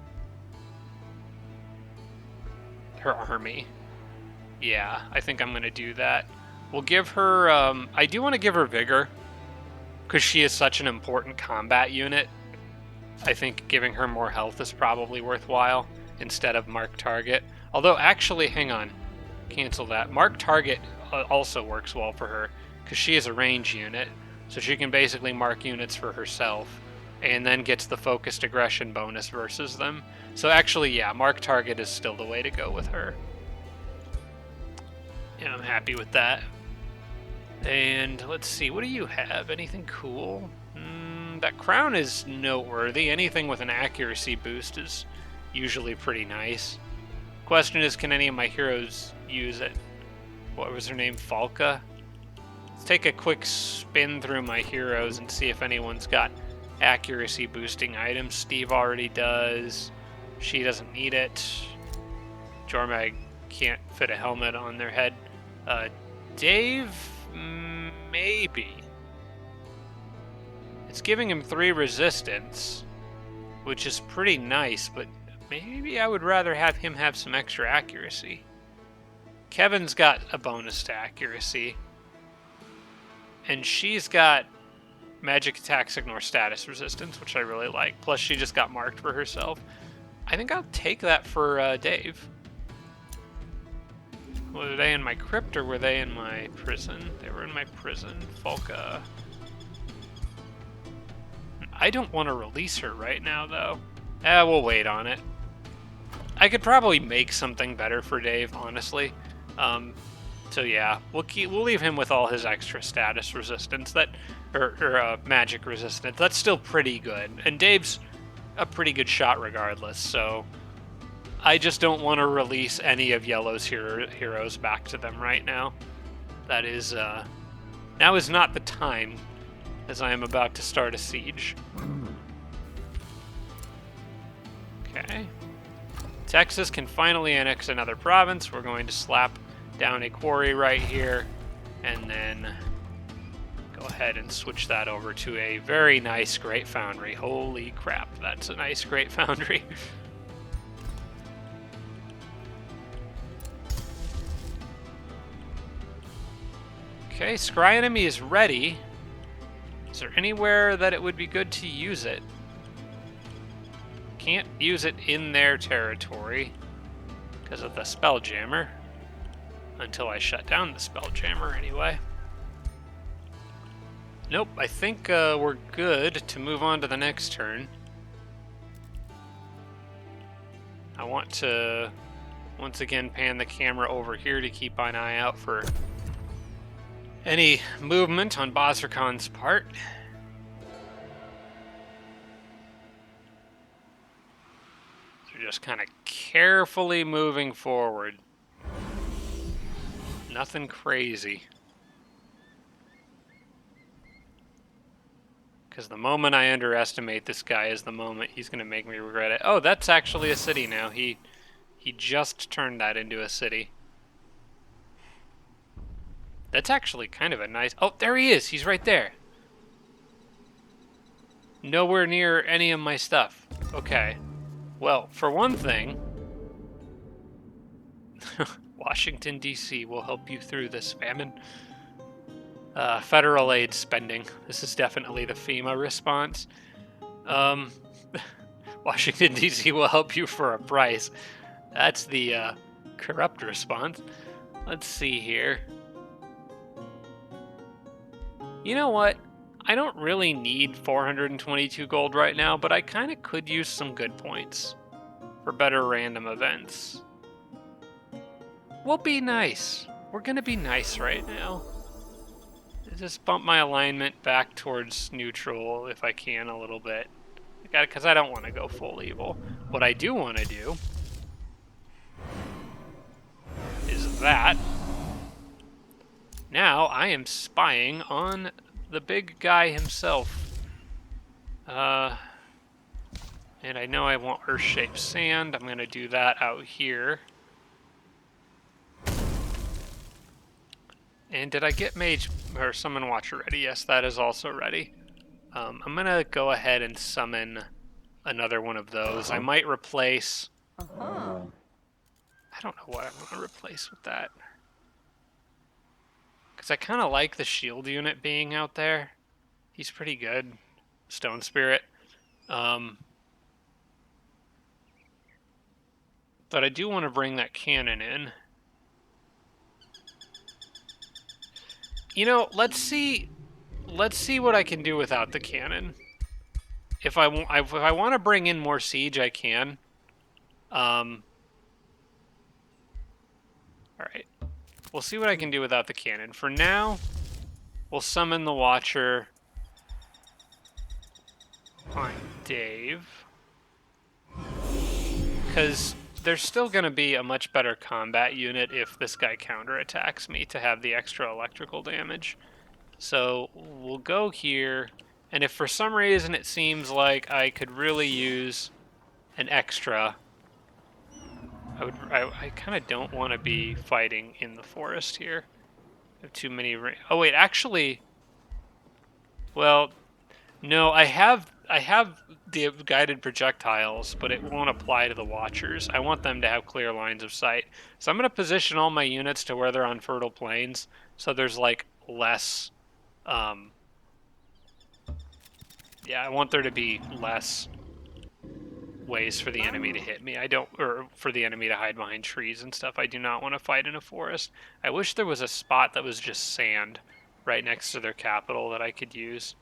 army. Yeah, I think I'm going to do that. We'll give her... I do want to give her Vigor, because she is such an important combat unit. I think giving her more health is probably worthwhile instead of Mark Target. Although, actually, hang on. Cancel that. Mark Target also works well for her, because she is a range unit, so she can basically mark units for herself, and then gets the focused aggression bonus versus them. So actually, yeah, Mark Target is still the way to go with her. Yeah, I'm happy with that. And let's see, what do you have? Anything cool? That crown is noteworthy. Anything with an accuracy boost is usually pretty nice. Question is, can any of my heroes use it? what was her name? Falca? Let's take a quick spin through my heroes and see if anyone's got accuracy boosting items. Steve already does. She doesn't need it. Jormag can't fit a helmet on their head. Dave, maybe. It's giving him 3 resistance, which is pretty nice, but maybe I would rather have him have some extra accuracy. Kevin's got a bonus to accuracy. And she's got magic attacks ignore status resistance, which I really like. Plus, she just got marked for herself. I think I'll take that for Dave. Were they in my crypt or were they in my prison? They were in my prison. Falca. I don't want to release her right now, though. We'll wait on it. I could probably make something better for Dave, honestly. So yeah, we'll leave him with all his extra status resistance or magic resistance. That's still pretty good, and Dave's a pretty good shot regardless. So I just don't want to release any of Yellow's heroes back to them right now. That is now is not the time, as I am about to start a siege. Okay. Texas can finally annex another province. We're going to slap down a quarry right here, and then go ahead and switch that over to a very nice Great Foundry. Holy crap, that's a nice Great Foundry. Okay, scry enemy is ready. Is there anywhere that it would be good to use it? Can't use it in their territory because of the Spelljammer. Until I shut down the Spelljammer, anyway. Nope, I think we're good to move on to the next turn. I want to, once again, pan the camera over here to keep an eye out for any movement on Boszorkan's part. So just kind of carefully moving forward. Nothing crazy. Because the moment I underestimate this guy is the moment he's going to make me regret it. Oh, that's actually a city now. He just turned that into a city. That's actually kind of a nice... Oh, there he is. He's right there. Nowhere near any of my stuff. Okay. Well, for one thing... Washington, D.C. will help you through this famine. Federal aid spending. This is definitely the FEMA response. Washington, D.C. will help you for a price. That's the corrupt response. Let's see here. You know what? I don't really need 422 gold right now, but I kind of could use some good points for better random events. We'll be nice. We're gonna be nice right now. Just bump my alignment back towards neutral if I can a little bit. Because I don't want to go full evil. What I do want to do is that. Now I am spying on the big guy himself. And I know I want earth-shaped sand. I'm going to do that out here. And did I get Mage or Summon Watcher ready? Yes, that is also ready. I'm going to go ahead and summon another one of those. I might replace... I don't know what I want to replace with that. Because I kind of like the shield unit being out there. He's pretty good. Stone Spirit. But I do want to bring that cannon in. You know, let's see what I can do without the cannon. If I want to bring in more siege, I can. All right. We'll see what I can do without the cannon. For now, we'll summon the Watcher on Dave. Because there's still going to be a much better combat unit if this guy counterattacks me to have the extra electrical damage. So we'll go here, and if for some reason it seems like I could really use an extra, I kind of don't want to be fighting in the forest here. I have too many. Oh wait, actually, well, no, I have the guided projectiles, but it won't apply to the Watchers. I want them to have clear lines of sight. So I'm going to position all my units to where they're on fertile plains, so there's like less. Yeah, I want there to be less ways for the enemy to hit me. Or for the enemy to hide behind trees and stuff. I do not want to fight in a forest. I wish there was a spot that was just sand right next to their capital that I could use.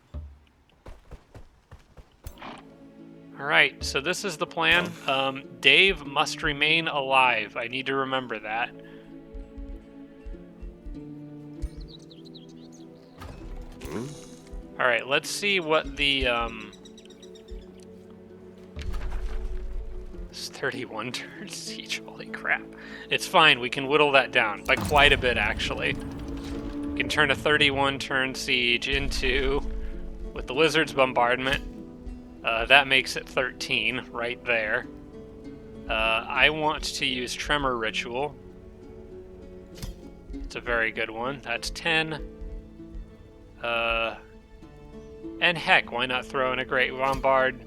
Alright, so this is the plan. Dave must remain alive. I need to remember that. Alright, let's see what the... It's 31 turn siege, holy crap. It's fine, we can whittle that down, by quite a bit actually. We can turn a 31 turn siege into, with the Wizard's Bombardment, that makes it 13 right there. I want to use Tremor Ritual. It's a very good one. That's 10. And heck, why not throw in a Great Bombard?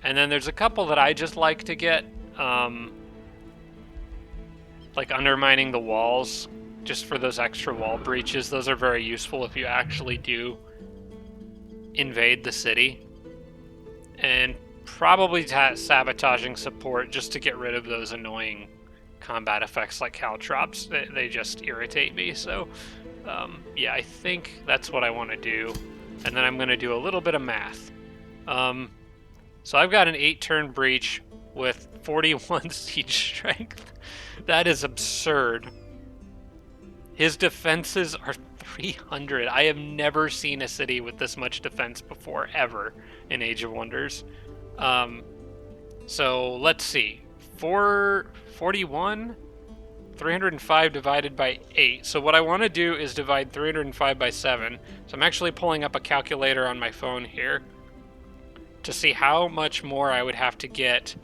And then there's a couple that I just like to get, like undermining the walls, just for those extra wall breaches. Those are very useful if you actually do invade the city. And probably sabotaging support just to get rid of those annoying combat effects like caltrops. They just irritate me. So yeah, I think that's what I want to do. And then I'm going to do a little bit of math. So I've got an 8-turn breach with 41 siege strength. That is absurd. His defenses are 300. I have never seen a city with this much defense before, ever, in Age of Wonders. So let's see. 441, 305 divided by 8. So what I want to do is divide 305 by 7. So I'm actually pulling up a calculator on my phone here to see how much more I would have to get.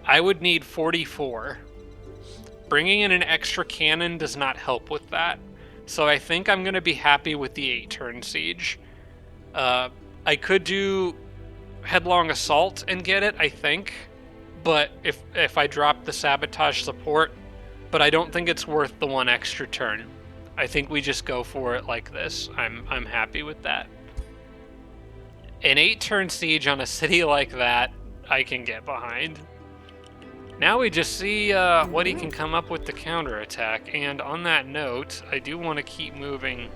I would need 44. Bringing in an extra cannon does not help with that. So I think I'm going to be happy with the 8-turn siege. I could do Headlong Assault and get it, I think. But if I drop the Sabotage support, but I don't think it's worth the 1 extra turn. I think we just go for it like this. I'm happy with that. An 8-turn siege on a city like that, I can get behind. Now we just see what he can come up with to counterattack. And on that note, I do want to keep moving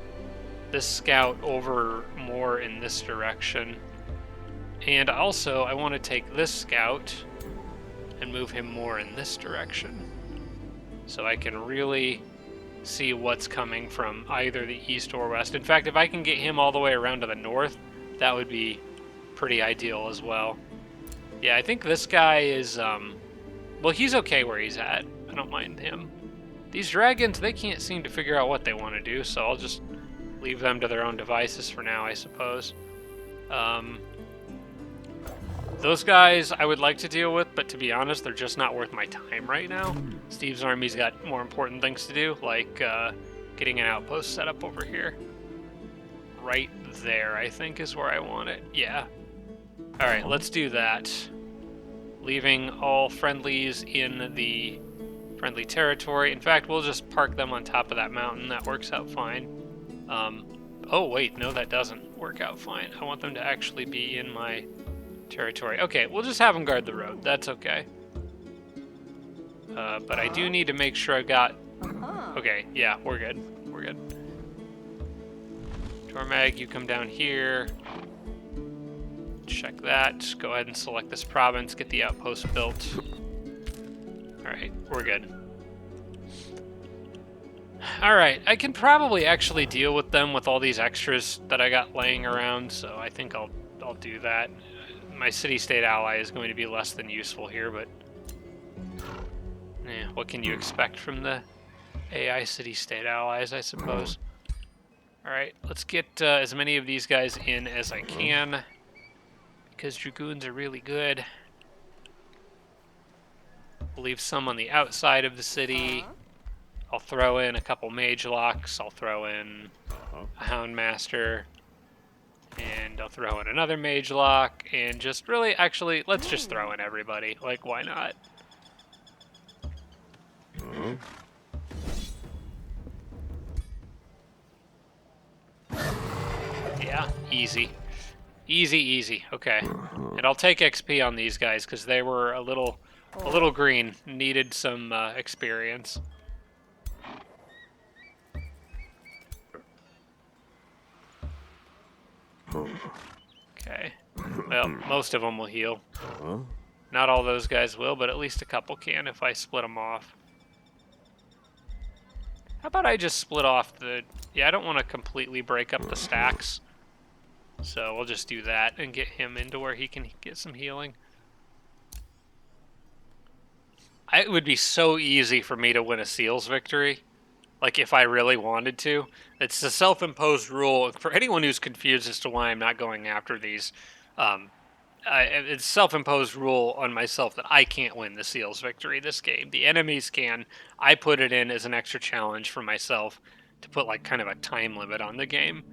this scout over more in this direction. And also, I want to take this scout and move him more in this direction, so I can really see what's coming from either the east or west. In fact, if I can get him all the way around to the north, that would be pretty ideal as well. Yeah, I think this guy is, well, he's okay where he's at. I don't mind him. These dragons, they can't seem to figure out what they want to do, so I'll just leave them to their own devices for now, I suppose. Those guys I would like to deal with, but to be honest, they're just not worth my time right now. Steve's army's got more important things to do, like getting an outpost set up over here. Right there, I think, is where I want it. Yeah. Alright, let's do that. Leaving all friendlies in the friendly territory. In fact, we'll just park them on top of that mountain. That works out fine. Oh, wait, no, that doesn't work out fine. I want them to actually be in my territory. Okay, we'll just have them guard the road. That's okay. But I do need to make sure I've got... Okay, yeah, we're good. We're good. Tormag, you come down here. Check that. Go ahead and select this province. Get the outpost built. Alright, we're good. Alright, I can probably actually deal with them with all these extras that I got laying around, so I think I'll do that. My city-state ally is going to be less than useful here, but Yeah, what can you expect from the AI city-state allies, I suppose. Alright, let's get as many of these guys in as I can, because Dragoons are really good. We'll leave some on the outside of the city. I'll throw in a couple mage locks. I'll throw in a Houndmaster. And I'll throw in another mage lock. And just really, actually, let's just throw in everybody. Like, why not? Yeah, easy. Easy, easy. Okay. And I'll take XP on these guys because they were a little green. Needed some experience. Okay. Well, most of them will heal. Not all those guys will, but at least a couple can if I split them off. How about I just split off the... Yeah, I don't want to completely break up the stacks. So we'll just do that and get him into where he can get some healing. It would be so easy for me to win a Seals victory. Like, if I really wanted to. It's a self-imposed rule. For anyone who's confused as to why I'm not going after these, it's self-imposed rule on myself that I can't win the Seals victory this game. The enemies can. I put it in as an extra challenge for myself to put, like, kind of a time limit on the game.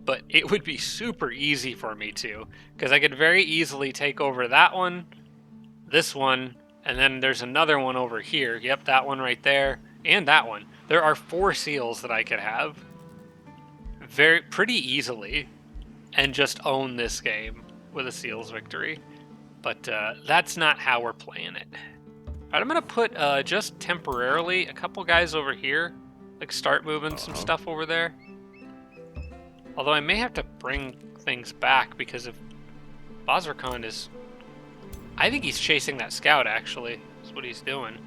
But it would be super easy for me to, because I could very easily take over that one, this one, and then there's another one over here. Yep, that one right there, and that one. There are 4 seals that I could have pretty easily and just own this game with a seals victory. But that's not how we're playing it. All right, I'm going to put just temporarily a couple guys over here, like start moving some stuff over there. Although I may have to bring things back because if Boszorkan is... I think he's chasing that scout, actually. That's what he's doing.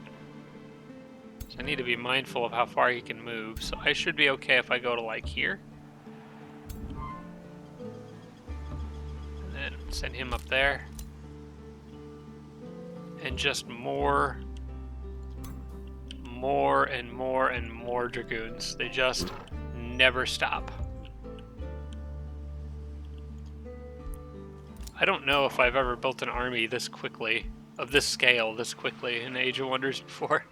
So I need to be mindful of how far he can move. So I should be okay if I go to, like, here. And then send him up there. And just more and more and more Dragoons. They just never stop. I don't know if I've ever built an army this quickly, of this scale, this quickly in Age of Wonders before.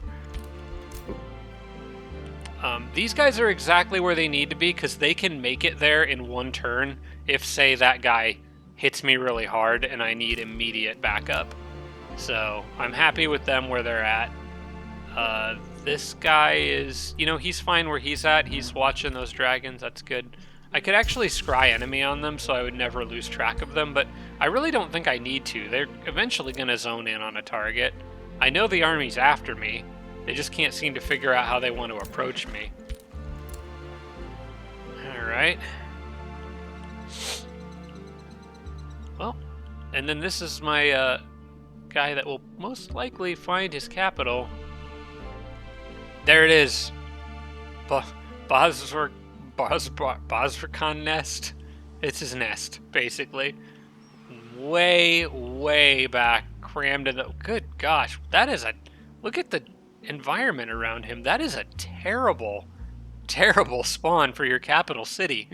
These guys are exactly where they need to be because they can make it there in one turn if, say, that guy hits me really hard and I need immediate backup. So I'm happy with them where they're at. This guy is, you know, he's fine where he's at. He's watching those dragons. That's good. I could actually scry enemy on them so I would never lose track of them, but I really don't think I need to. They're eventually going to zone in on a target. I know the army's after me. They just can't seem to figure out how they want to approach me. Alright. Well, and then this is my guy that will most likely find his capital. There it is. Boszorkan nest. It's his nest, basically. Way back, crammed in the... Good gosh, that is a... Look at the environment around him. That is a terrible spawn for your capital city.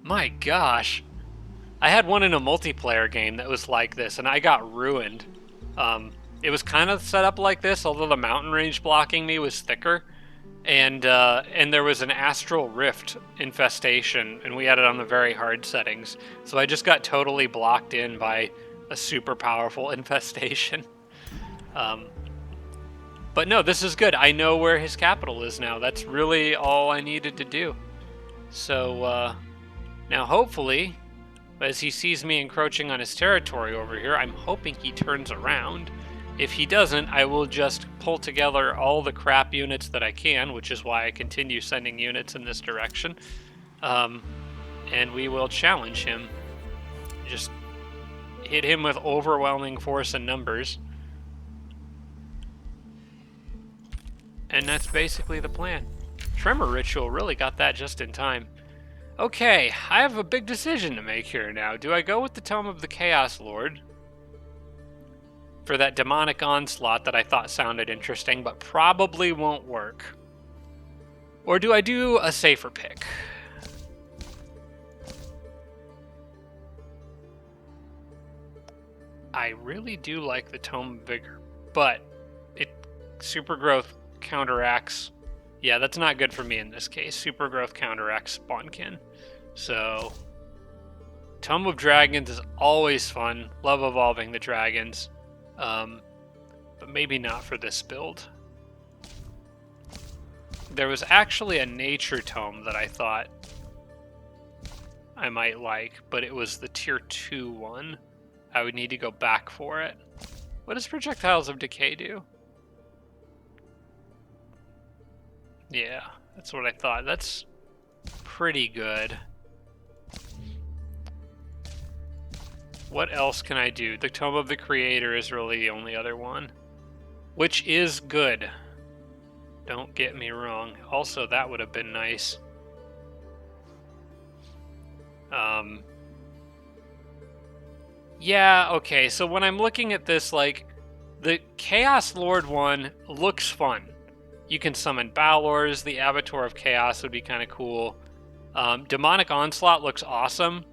My gosh. I had one in a multiplayer game that was like this, and I got ruined. It was kind of set up like this, although the mountain range blocking me was thicker. And there was an astral rift infestation, and we had it on the very hard settings. So I just got totally blocked in by a super powerful infestation. But no, this is good. I know where his capital is now. That's really all I needed to do. So now hopefully, as he sees me encroaching on his territory over here, I'm hoping he turns around. If he doesn't, I will just pull together all the crap units that I can, which is why I continue sending units in this direction. And we will challenge him. Just hit him with overwhelming force and numbers. And that's basically the plan. Tremor Ritual really got that just in time. Okay, I have a big decision to make here now. Do I go with the Tome of the Chaos Lord? for that demonic onslaught that I thought sounded interesting, but probably won't work. Or do I do a safer pick? I really do like the Tome of Vigor, but super growth counteracts. Yeah, that's not good for me in this case. Super growth counteracts Spawnkin. So, Tome of Dragons is always fun. Love evolving the dragons. But maybe not for this build. There was actually a nature tome that I thought I might like, but it was the tier 2 one. I would need to go back for it. What does Projectiles of Decay do? Yeah, that's what I thought. That's pretty good. What else can I do? The Tome of the Creator is really the only other one, which is good. Don't get me wrong. Also, that would have been nice. Yeah, okay, so when I'm looking at this, like, the Chaos Lord one looks fun. You can summon Balors, the Avatar of Chaos would be kind of cool. Demonic Onslaught looks awesome,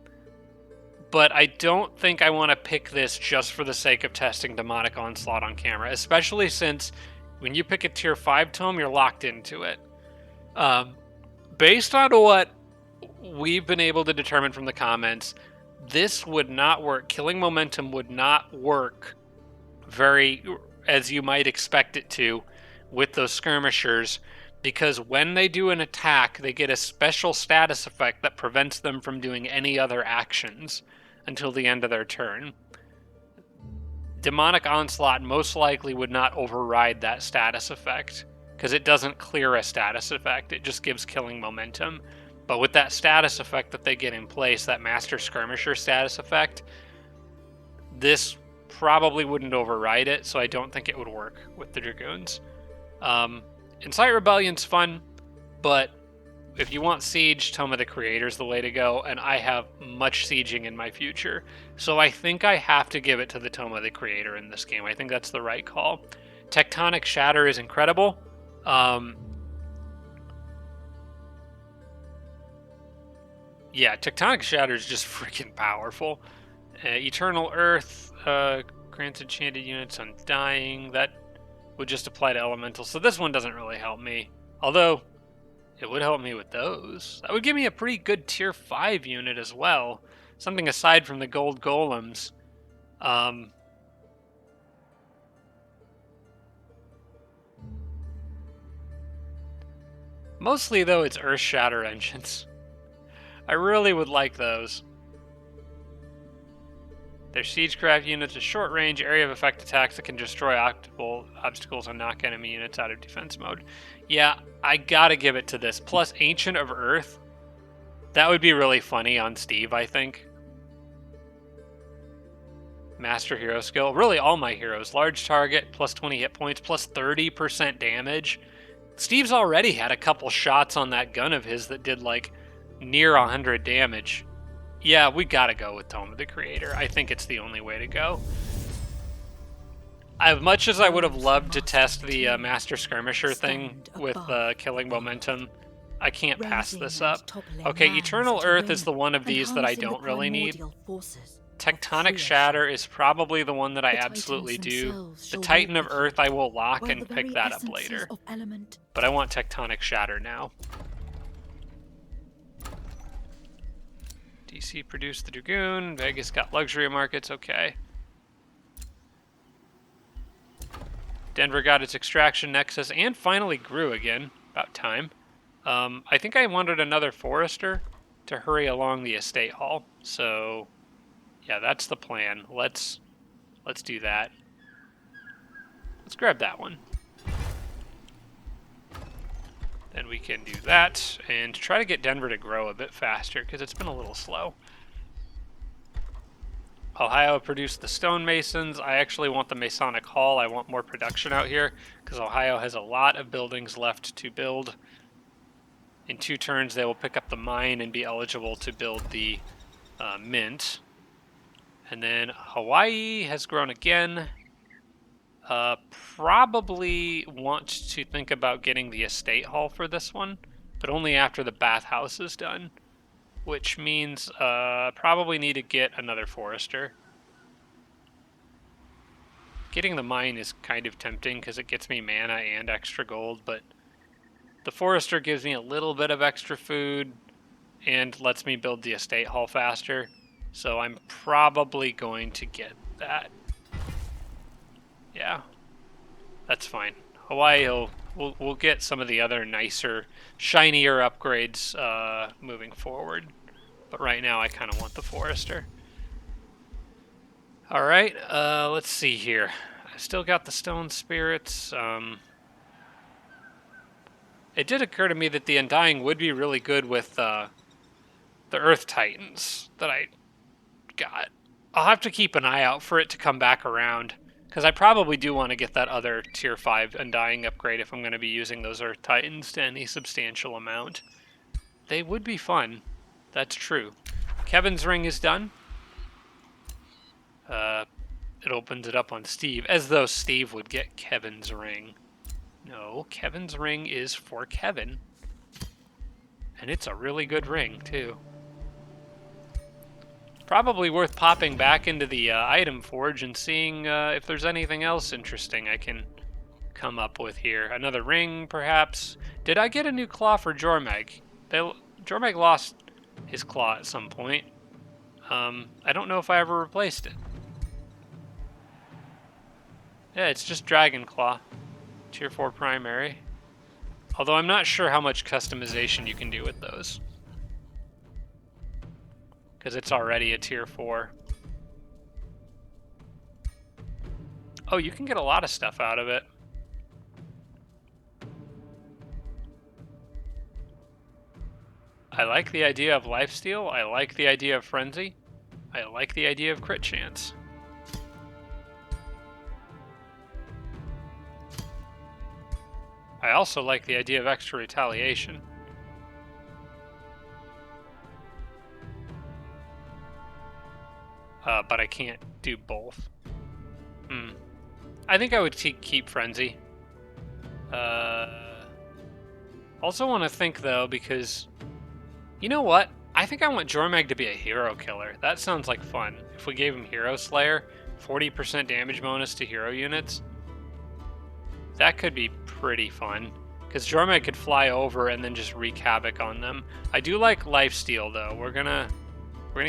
but I don't think I want to pick this just for the sake of testing Demonic Onslaught on camera, especially since when you pick a tier 5 tome, you're locked into it. Based on what we've been able to determine from the comments, this would not work. Killing Momentum would not work very as you might expect it to with those skirmishers, because when they do an attack, they get a special status effect that prevents them from doing any other actions until the end of their turn. Demonic Onslaught most likely would not override that status effect, because it doesn't clear a status effect, it just gives Killing Momentum. But with that status effect that they get in place, that Master Skirmisher status effect, this probably wouldn't override it, so I don't think it would work with the Dragoons. Incite Rebellion's fun, but if you want Siege, Tome of the Creator's the way to go, and I have much sieging in my future. So I think I have to give it to the Tome of the Creator in this game. I think that's the right call. Tectonic Shatter is incredible. Yeah, Tectonic Shatter is just freaking powerful. Eternal Earth grants enchanted units Undying. That would just apply to Elementals. So this one doesn't really help me. Although, it would help me with those. That would give me a pretty good tier 5 unit as well. Something aside from the gold golems. Mostly, though, it's Earth Shatter engines. I really would like those. Their Siegecraft units are short-range, area of effect attacks that can destroy obstacles and knock enemy units out of defense mode. Yeah, I gotta give it to this. Plus, Ancient of Earth. That would be really funny on Steve, I think. Master Hero Skill. Really, all my heroes. Large target, plus 20 hit points, plus 30% damage. Steve's already had a couple shots on that gun of his that did, like, near 100 damage. Yeah, we gotta go with Tome of the Creator. I think it's the only way to go. As much as I would have loved to test the Master Skirmisher thing with Killing Momentum, I can't pass this up. Okay, Eternal Earth is the one of these that I don't really need. Tectonic Shatter is probably the one that I absolutely do. The Titan of Earth I will lock and pick that up later. But I want Tectonic Shatter now. DC produced the Dragoon. Vegas got luxury markets. Okay. Denver got its extraction nexus and finally grew again. About time. I think I wanted another forester to hurry along the estate hall. So, yeah, that's the plan. Let's do that. Let's grab that one. Then we can do that and try to get Denver to grow a bit faster because it's been a little slow. Ohio produced the stonemasons. I actually want the Masonic Hall. I want more production out here because Ohio has a lot of buildings left to build. In 2 turns, they will pick up the mine and be eligible to build the mint. And then Hawaii has grown again. Probably want to think about getting the estate hall for this one, but only after the bathhouse is done, which means probably need to get another forester. Getting the mine is kind of tempting because it gets me mana and extra gold, but the forester gives me a little bit of extra food and lets me build the estate hall faster, so I'm probably going to get that. Yeah, that's fine. Hawaii, we'll get some of the other nicer, shinier upgrades moving forward, but right now I kind of want the forester. All right, let's see here. I still got the stone spirits. It did occur to me that the Undying would be really good with the Earth Titans that I got. I'll have to keep an eye out for it to come back around, because I probably do want to get that other Tier 5 Undying upgrade if I'm going to be using those Earth Titans to any substantial amount. They would be fun. That's true. Kevin's ring is done. It opens it up on Steve, as though Steve would get Kevin's ring. No, Kevin's ring is for Kevin. And it's a really good ring, too. Probably worth popping back into the item forge and seeing if there's anything else interesting I can come up with here. Another ring, perhaps. Did I get a new claw for Jormag? Jormag lost his claw at some point. I don't know if I ever replaced it. Yeah, it's just Dragon Claw. Tier 4 primary. Although I'm not sure how much customization you can do with those, because it's already a Tier 4. Oh, you can get a lot of stuff out of it. I like the idea of lifesteal. I like the idea of frenzy. I like the idea of crit chance. I also like the idea of extra retaliation. But I can't do both. I think I would keep frenzy. Also want to think, though, because... You know what? I think I want Jormag to be a hero killer. That sounds like fun. If we gave him Hero Slayer, 40% damage bonus to hero units, that could be pretty fun. Because Jormag could fly over and then just wreak havoc on them. I do like lifesteal, though. We're gonna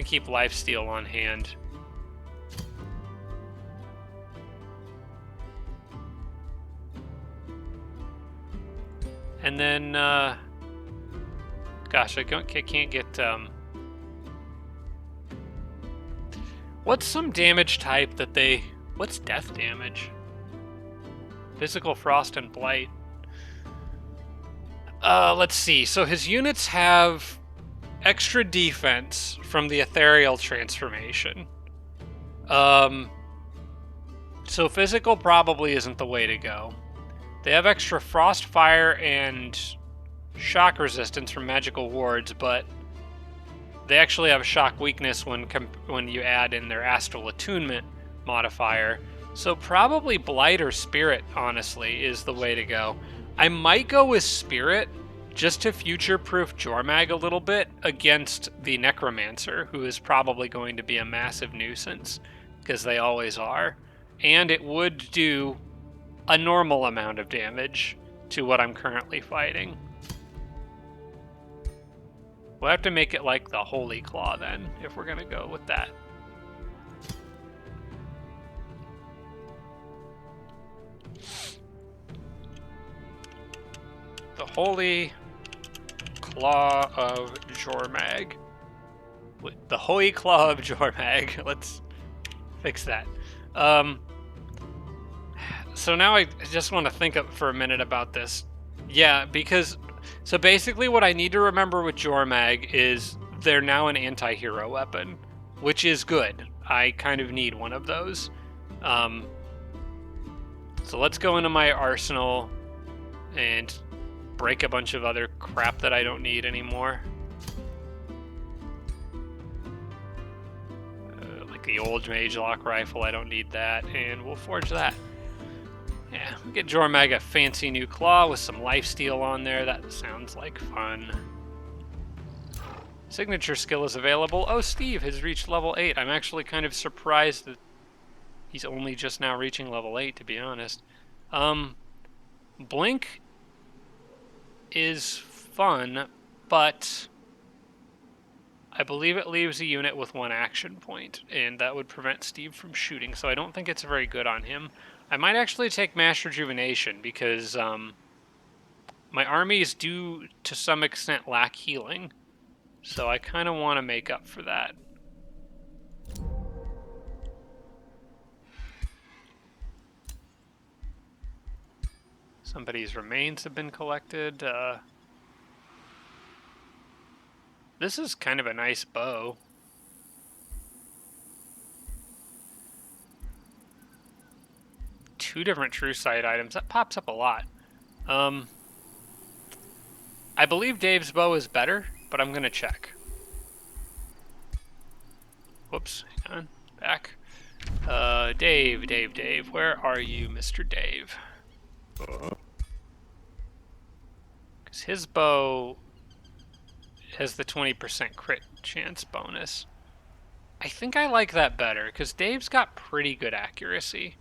keep lifesteal on hand. And then, gosh, I can't get, what's some damage type that they... What's death damage? Physical Frost and Blight. Let's see. So his units have extra defense from the Ethereal transformation. So physical probably isn't the way to go. They have extra Frost, Fire, and shock resistance from magical wards, but they actually have shock weakness when you add in their Astral Attunement modifier. So probably Blight or Spirit, honestly, is the way to go. I might go with Spirit just to future-proof Jormag a little bit against the Necromancer, who is probably going to be a massive nuisance, because they always are. And it would do a normal amount of damage to what I'm currently fighting. We'll have to make it like the Holy Claw then, if we're going to go with that. The Holy Claw of Jormag. The Holy Claw of Jormag. Let's fix that. So now I just want to think for a minute about this. Yeah, because... So basically what I need to remember with Jormag is they're now an anti-hero weapon, which is good. I kind of need one of those. So let's go into my arsenal and break a bunch of other crap that I don't need anymore. Like the old Mage Lock rifle, I don't need that, and we'll forge that. Yeah, we'll get Jormag a fancy new claw with some lifesteal on there. That sounds like fun. Signature skill is available. Oh, Steve has reached level 8. I'm actually kind of surprised that he's only just now reaching level 8, to be honest. Blink is fun, but I believe it leaves a unit with 1 action point, and that would prevent Steve from shooting, so I don't think it's very good on him. I might actually take Mass Rejuvenation, because my armies do, to some extent, lack healing. So I kind of want to make up for that. Somebody's remains have been collected. This is kind of a nice bow. Two different true sight items. That pops up a lot. I believe Dave's bow is better, but I'm going to check. Whoops, hang on. Back. Dave. Where are you, Mr. Dave? Because his bow has the 20% crit chance bonus. I think I like that better, because Dave's got pretty good accuracy.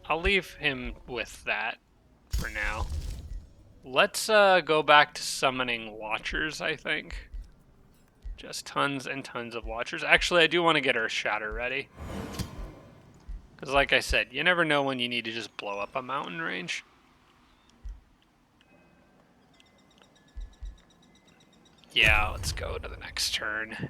I'll leave him with that for now. Let's go back to summoning Watchers, I think. Just tons and tons of Watchers. Actually, I do want to get Earth Shatter ready. Because like I said, you never know when you need to just blow up a mountain range. Yeah, let's go to the next turn.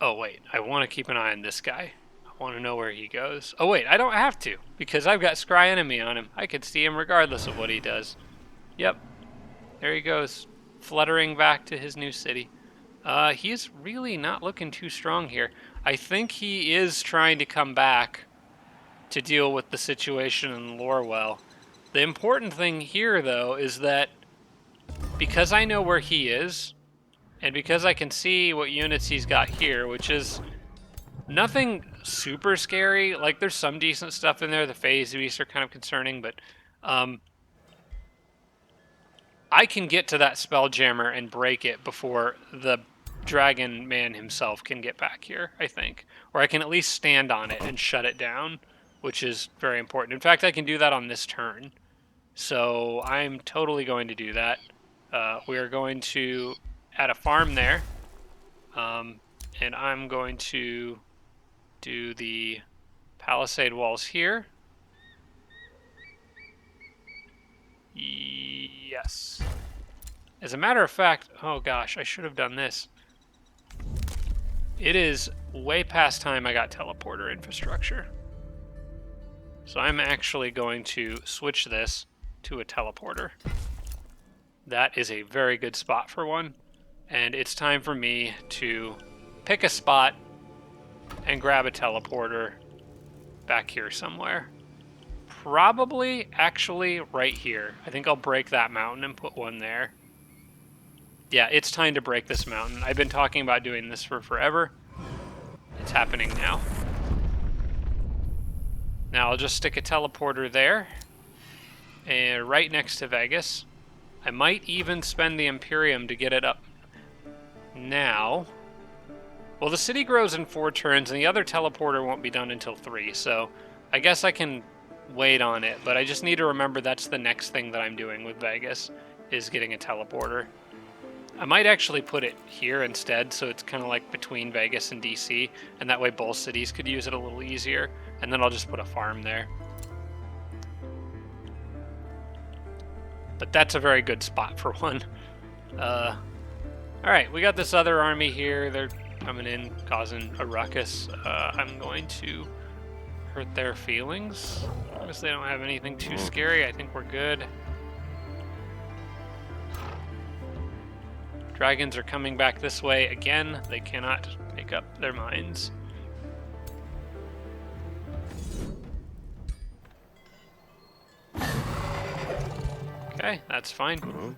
Oh wait, I want to keep an eye on this guy. I want to know where he goes. Oh wait, I don't have to, because I've got Scry Enemy on him. I can see him regardless of what he does. Yep, there he goes, fluttering back to his new city. He's really not looking too strong here. I think he is trying to come back to deal with the situation in Lorwell. The important thing here, though, is that because I know where he is, and because I can see what units he's got here, which is nothing super scary. Like, there's some decent stuff in there. The phase beasts are kind of concerning, but I can get to that Spelljammer and break it before the Dragon Man himself can get back here, I think. Or I can at least stand on it and shut it down, which is very important. In fact, I can do that on this turn. So I'm totally going to do that. We are going to add a farm there. And I'm going to do the palisade walls here. Yes. As a matter of fact, oh gosh, I should have done this. It is way past time I got teleporter infrastructure. So I'm actually going to switch this to a teleporter. That is a very good spot for one. And it's time for me to pick a spot and grab a teleporter back here somewhere. Probably actually right here. I think I'll break that mountain and put one there. Yeah, it's time to break this mountain. I've been talking about doing this for forever. It's happening now. Now I'll just stick a teleporter there. And right next to Vegas. I might even spend the Imperium to get it up now. Well, the city grows in 4 turns, and the other teleporter won't be done until 3, so I guess I can wait on it, but I just need to remember that's the next thing that I'm doing with Vegas, is getting a teleporter. I might actually put it here instead, so it's kind of like between Vegas and DC, and that way both cities could use it a little easier, and then I'll just put a farm there. But that's a very good spot for one. Alright, we got this other army here. They're coming in, causing a ruckus. I'm going to hurt their feelings. As long as they don't have anything too scary, I think we're good. Dragons are coming back this way again. They cannot make up their minds. Okay, that's fine.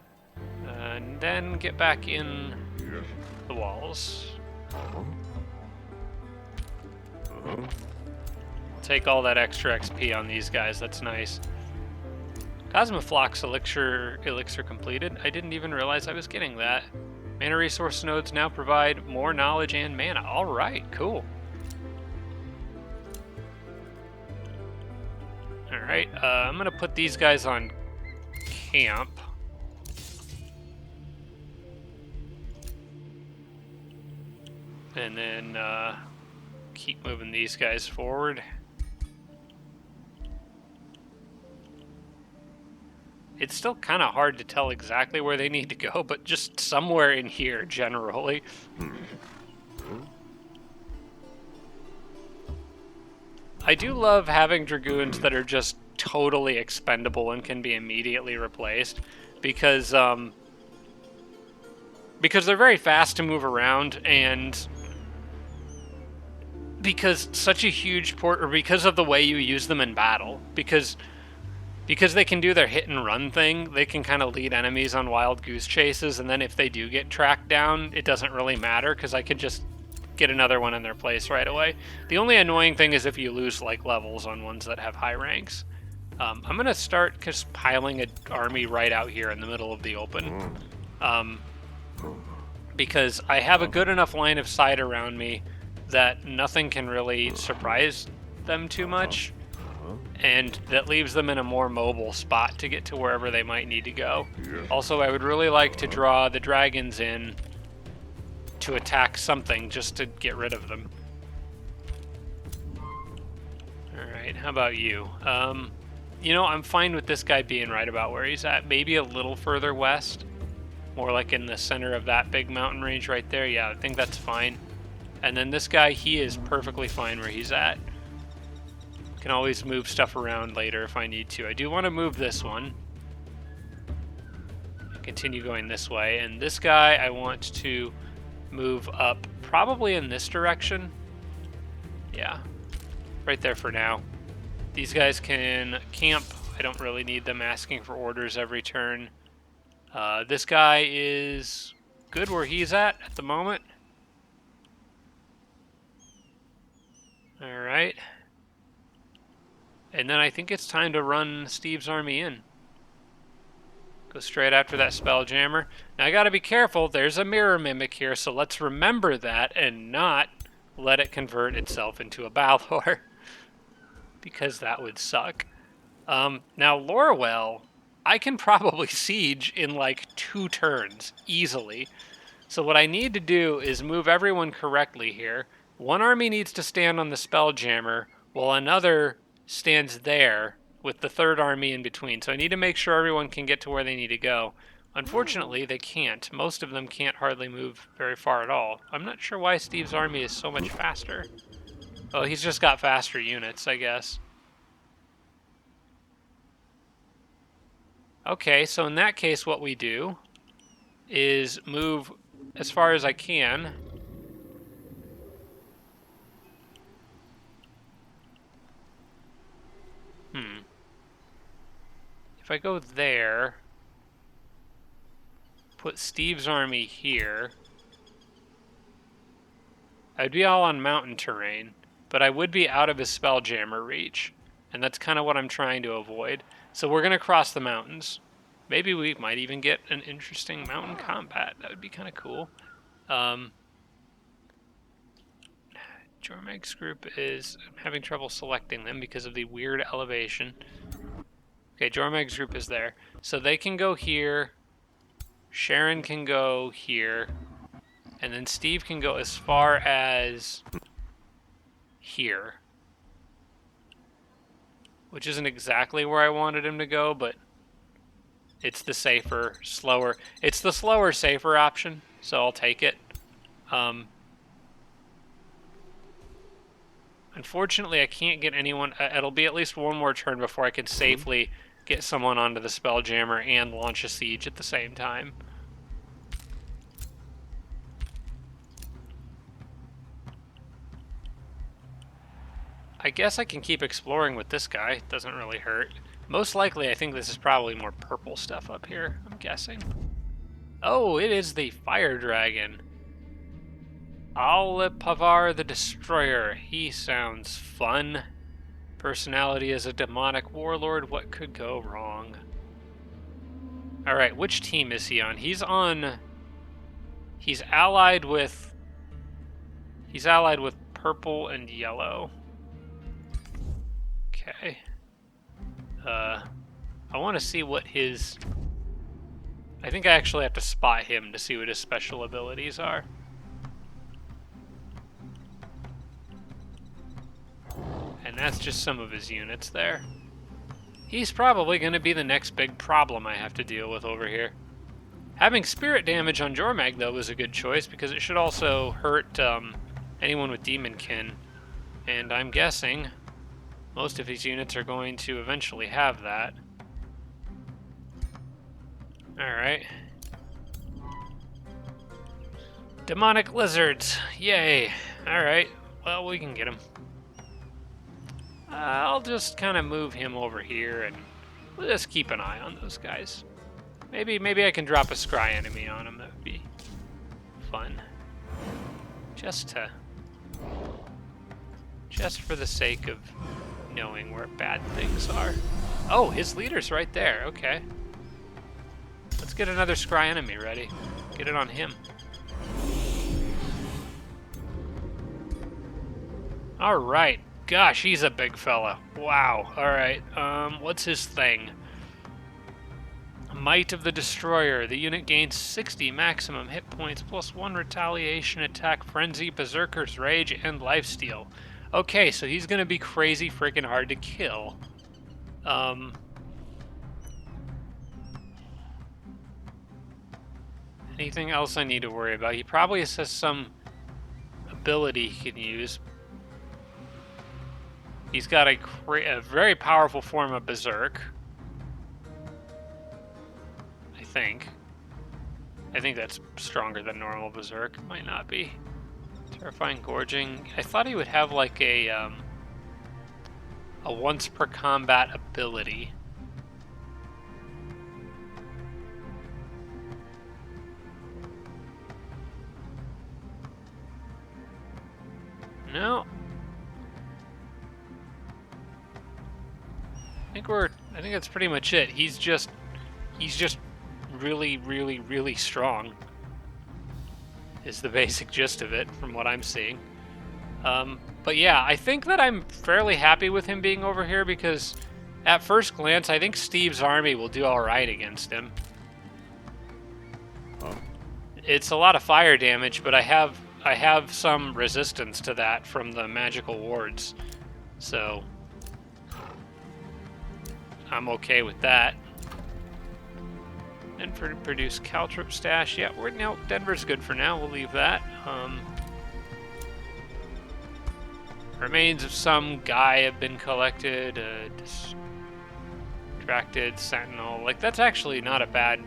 And then get back in the walls. Take all that extra XP on these guys. That's nice. Cosmoflox elixir completed. I didn't even realize I was getting that. Mana resource nodes now provide more knowledge and mana. All right, cool. All right, I'm gonna put these guys on camp. And then keep moving these guys forward. It's still kind of hard to tell exactly where they need to go, but just somewhere in here, generally. I do love having Dragoons that are just totally expendable and can be immediately replaced, because they're very fast to move around, and because such a huge or because of the way you use them in battle, because they can do their hit and run thing, they can kind of lead enemies on wild goose chases, and then if they do get tracked down, it doesn't really matter, because I could just get another one in their place right away. The only annoying thing is if you lose like levels on ones that have high ranks. I'm going to start just piling an army right out here in the middle of the open, because I have a good enough line of sight around me that nothing can really surprise them too much, and that leaves them in a more mobile spot to get to wherever they might need to go. Also, I would really like to draw the dragons in to attack something just to get rid of them. Alright, how about you? You know, I'm fine with this guy being right about where he's at. Maybe a little further west. More like in the center of that big mountain range right there. Yeah, I think that's fine. And then this guy, he is perfectly fine where he's at. Can always move stuff around later if I need to. I do want to move this one. Continue going this way. And this guy, I want to move up probably in this direction. Yeah, right there for now. These guys can camp. I don't really need them asking for orders every turn. This guy is good where he's at the moment. All right. And then I think it's time to run Steve's army in. Go straight after that Spelljammer. Now I gotta be careful, there's a mirror mimic here, so let's remember that and not let it convert itself into a Balor. Because that would suck. Now Lorwell, I can probably siege in like 2 turns, easily. So what I need to do is move everyone correctly here. One army needs to stand on the Spelljammer, while another stands there with the third army in between. So I need to make sure everyone can get to where they need to go. Unfortunately, they can't. Most of them can't hardly move very far at all. I'm not sure why Steve's army is so much faster. Oh, he's just got faster units, I guess. Okay, so in that case, what we do is move as far as I can. If I go there, put Steve's army here, I'd be all on mountain terrain, but I would be out of his Spelljammer reach, and that's kind of what I'm trying to avoid. So we're going to cross the mountains. Maybe we might even get an interesting mountain combat. That would be kind of cool. Jormag's group is having trouble selecting them because of the weird elevation. Okay, Jormag's group is there. So they can go here. Sharon can go here. And then Steve can go as far as here. Which isn't exactly where I wanted him to go, but it's the safer, slower. It's the slower, safer option, so I'll take it. Unfortunately, I can't get anyone. It'll be at least one more turn before I can safely get someone onto the Spelljammer and launch a siege at the same time. I guess I can keep exploring with this guy. Doesn't really hurt. Most likely, I think this is probably more purple stuff up here, I'm guessing. Oh, it is the fire dragon. Pavar the Destroyer. He sounds fun. Personality as a demonic warlord. What could go wrong? Alright, which team is he on? He's allied with purple and yellow. Okay. I want to see what his... I think I actually have to spot him to see what his special abilities are. And that's just some of his units there. He's probably going to be the next big problem I have to deal with over here. Having spirit damage on Jormag, though, was a good choice because it should also hurt anyone with Demonkin. And I'm guessing most of his units are going to eventually have that. Alright. Demonic lizards. Yay. Alright. Well, we can get him. I'll just kind of move him over here and we'll just keep an eye on those guys. Maybe I can drop a scry enemy on him. That would be fun. Just for the sake of knowing where bad things are. Oh, his leader's right there. Okay. Let's get another scry enemy ready. Get it on him. All right. Gosh, he's a big fella. Wow. All right. What's his thing? Might of the Destroyer. The unit gains 60 maximum hit points plus 1 retaliation attack, frenzy, berserker's rage, and lifesteal. Okay, so he's gonna be crazy freaking hard to kill. Anything else I need to worry about? He probably has some ability he can use. He's got a very powerful form of berserk. I think that's stronger than normal berserk. Might not be. Terrifying gorging. I thought he would have like a once per combat ability. No. I think that's pretty much it. He's just really, really, really strong. Is the basic gist of it, from what I'm seeing. But yeah, I think that I'm fairly happy with him being over here because at first glance, I think Steve's army will do all right against him. It's a lot of fire damage, but I have some resistance to that from the magical wards, so I'm okay with that. And for produce caltrip stash, yeah, Denver's good for now. We'll leave that. Remains of some guy have been collected. Distracted sentinel. Like, that's actually not a bad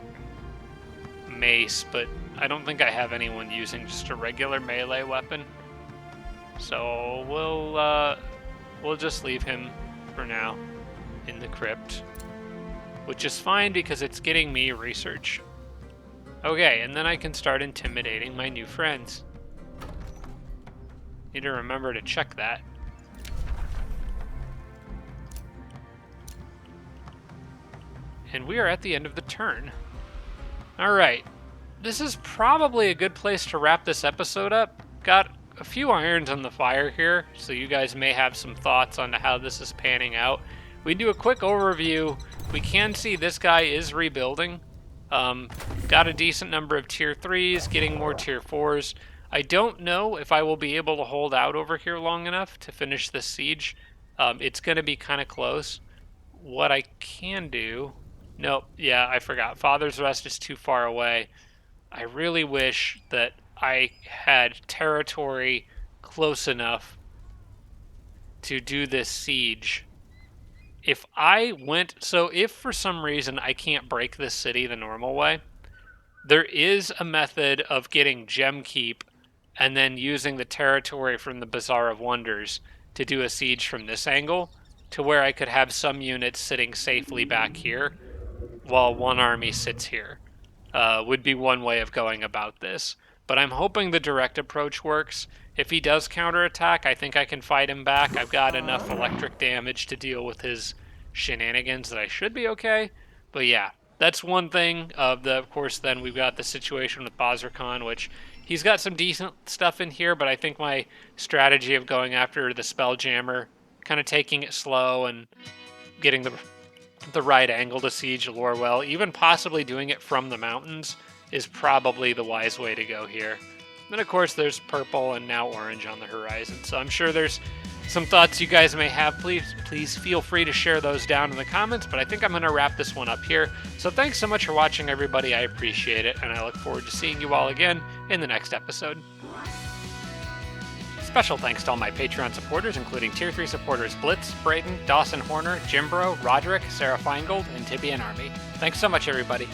mace, but I don't think I have anyone using just a regular melee weapon. So we'll just leave him for now in the crypt, which is fine because it's getting me research. Okay, and then I can start intimidating my new friends. Need to remember to check that. And we are at the end of the turn. Alright, this is probably a good place to wrap this episode up. Got a few irons on the fire here, so you guys may have some thoughts on how this is panning out. We do a quick overview. We can see this guy is rebuilding. Got a decent number of tier 3s, getting more tier 4s. I don't know if I will be able to hold out over here long enough to finish this siege. It's going to be kind of close. What I can do... Nope, yeah, I forgot. Father's Rest is too far away. I really wish that I had territory close enough to do this siege. If for some reason I can't break this city the normal way, there is a method of getting gem keep and then using the territory from the Bazaar of Wonders to do a siege from this angle, to where I could have some units sitting safely back here while one army sits here. Would be one way of going about this. but I'm hoping the direct approach works. If he does counterattack, I think I can fight him back. I've got enough electric damage to deal with his shenanigans that I should be okay. But yeah, that's one thing. Of course, then we've got the situation with Boszorkan, which he's got some decent stuff in here, but I think my strategy of going after the Spelljammer, kind of taking it slow and getting the right angle to siege Lorwell, even possibly doing it from the mountains, is probably the wise way to go here. Then, of course, there's purple and now orange on the horizon. So I'm sure there's some thoughts you guys may have. Please feel free to share those down in the comments. But I think I'm going to wrap this one up here. So thanks so much for watching, everybody. I appreciate it. And I look forward to seeing you all again in the next episode. Special thanks to all my Patreon supporters, including Tier 3 supporters Blitz, Brayden, Dawson Horner, Jimbro, Roderick, Sarah Feingold, and Tibia and Army. Thanks so much, everybody.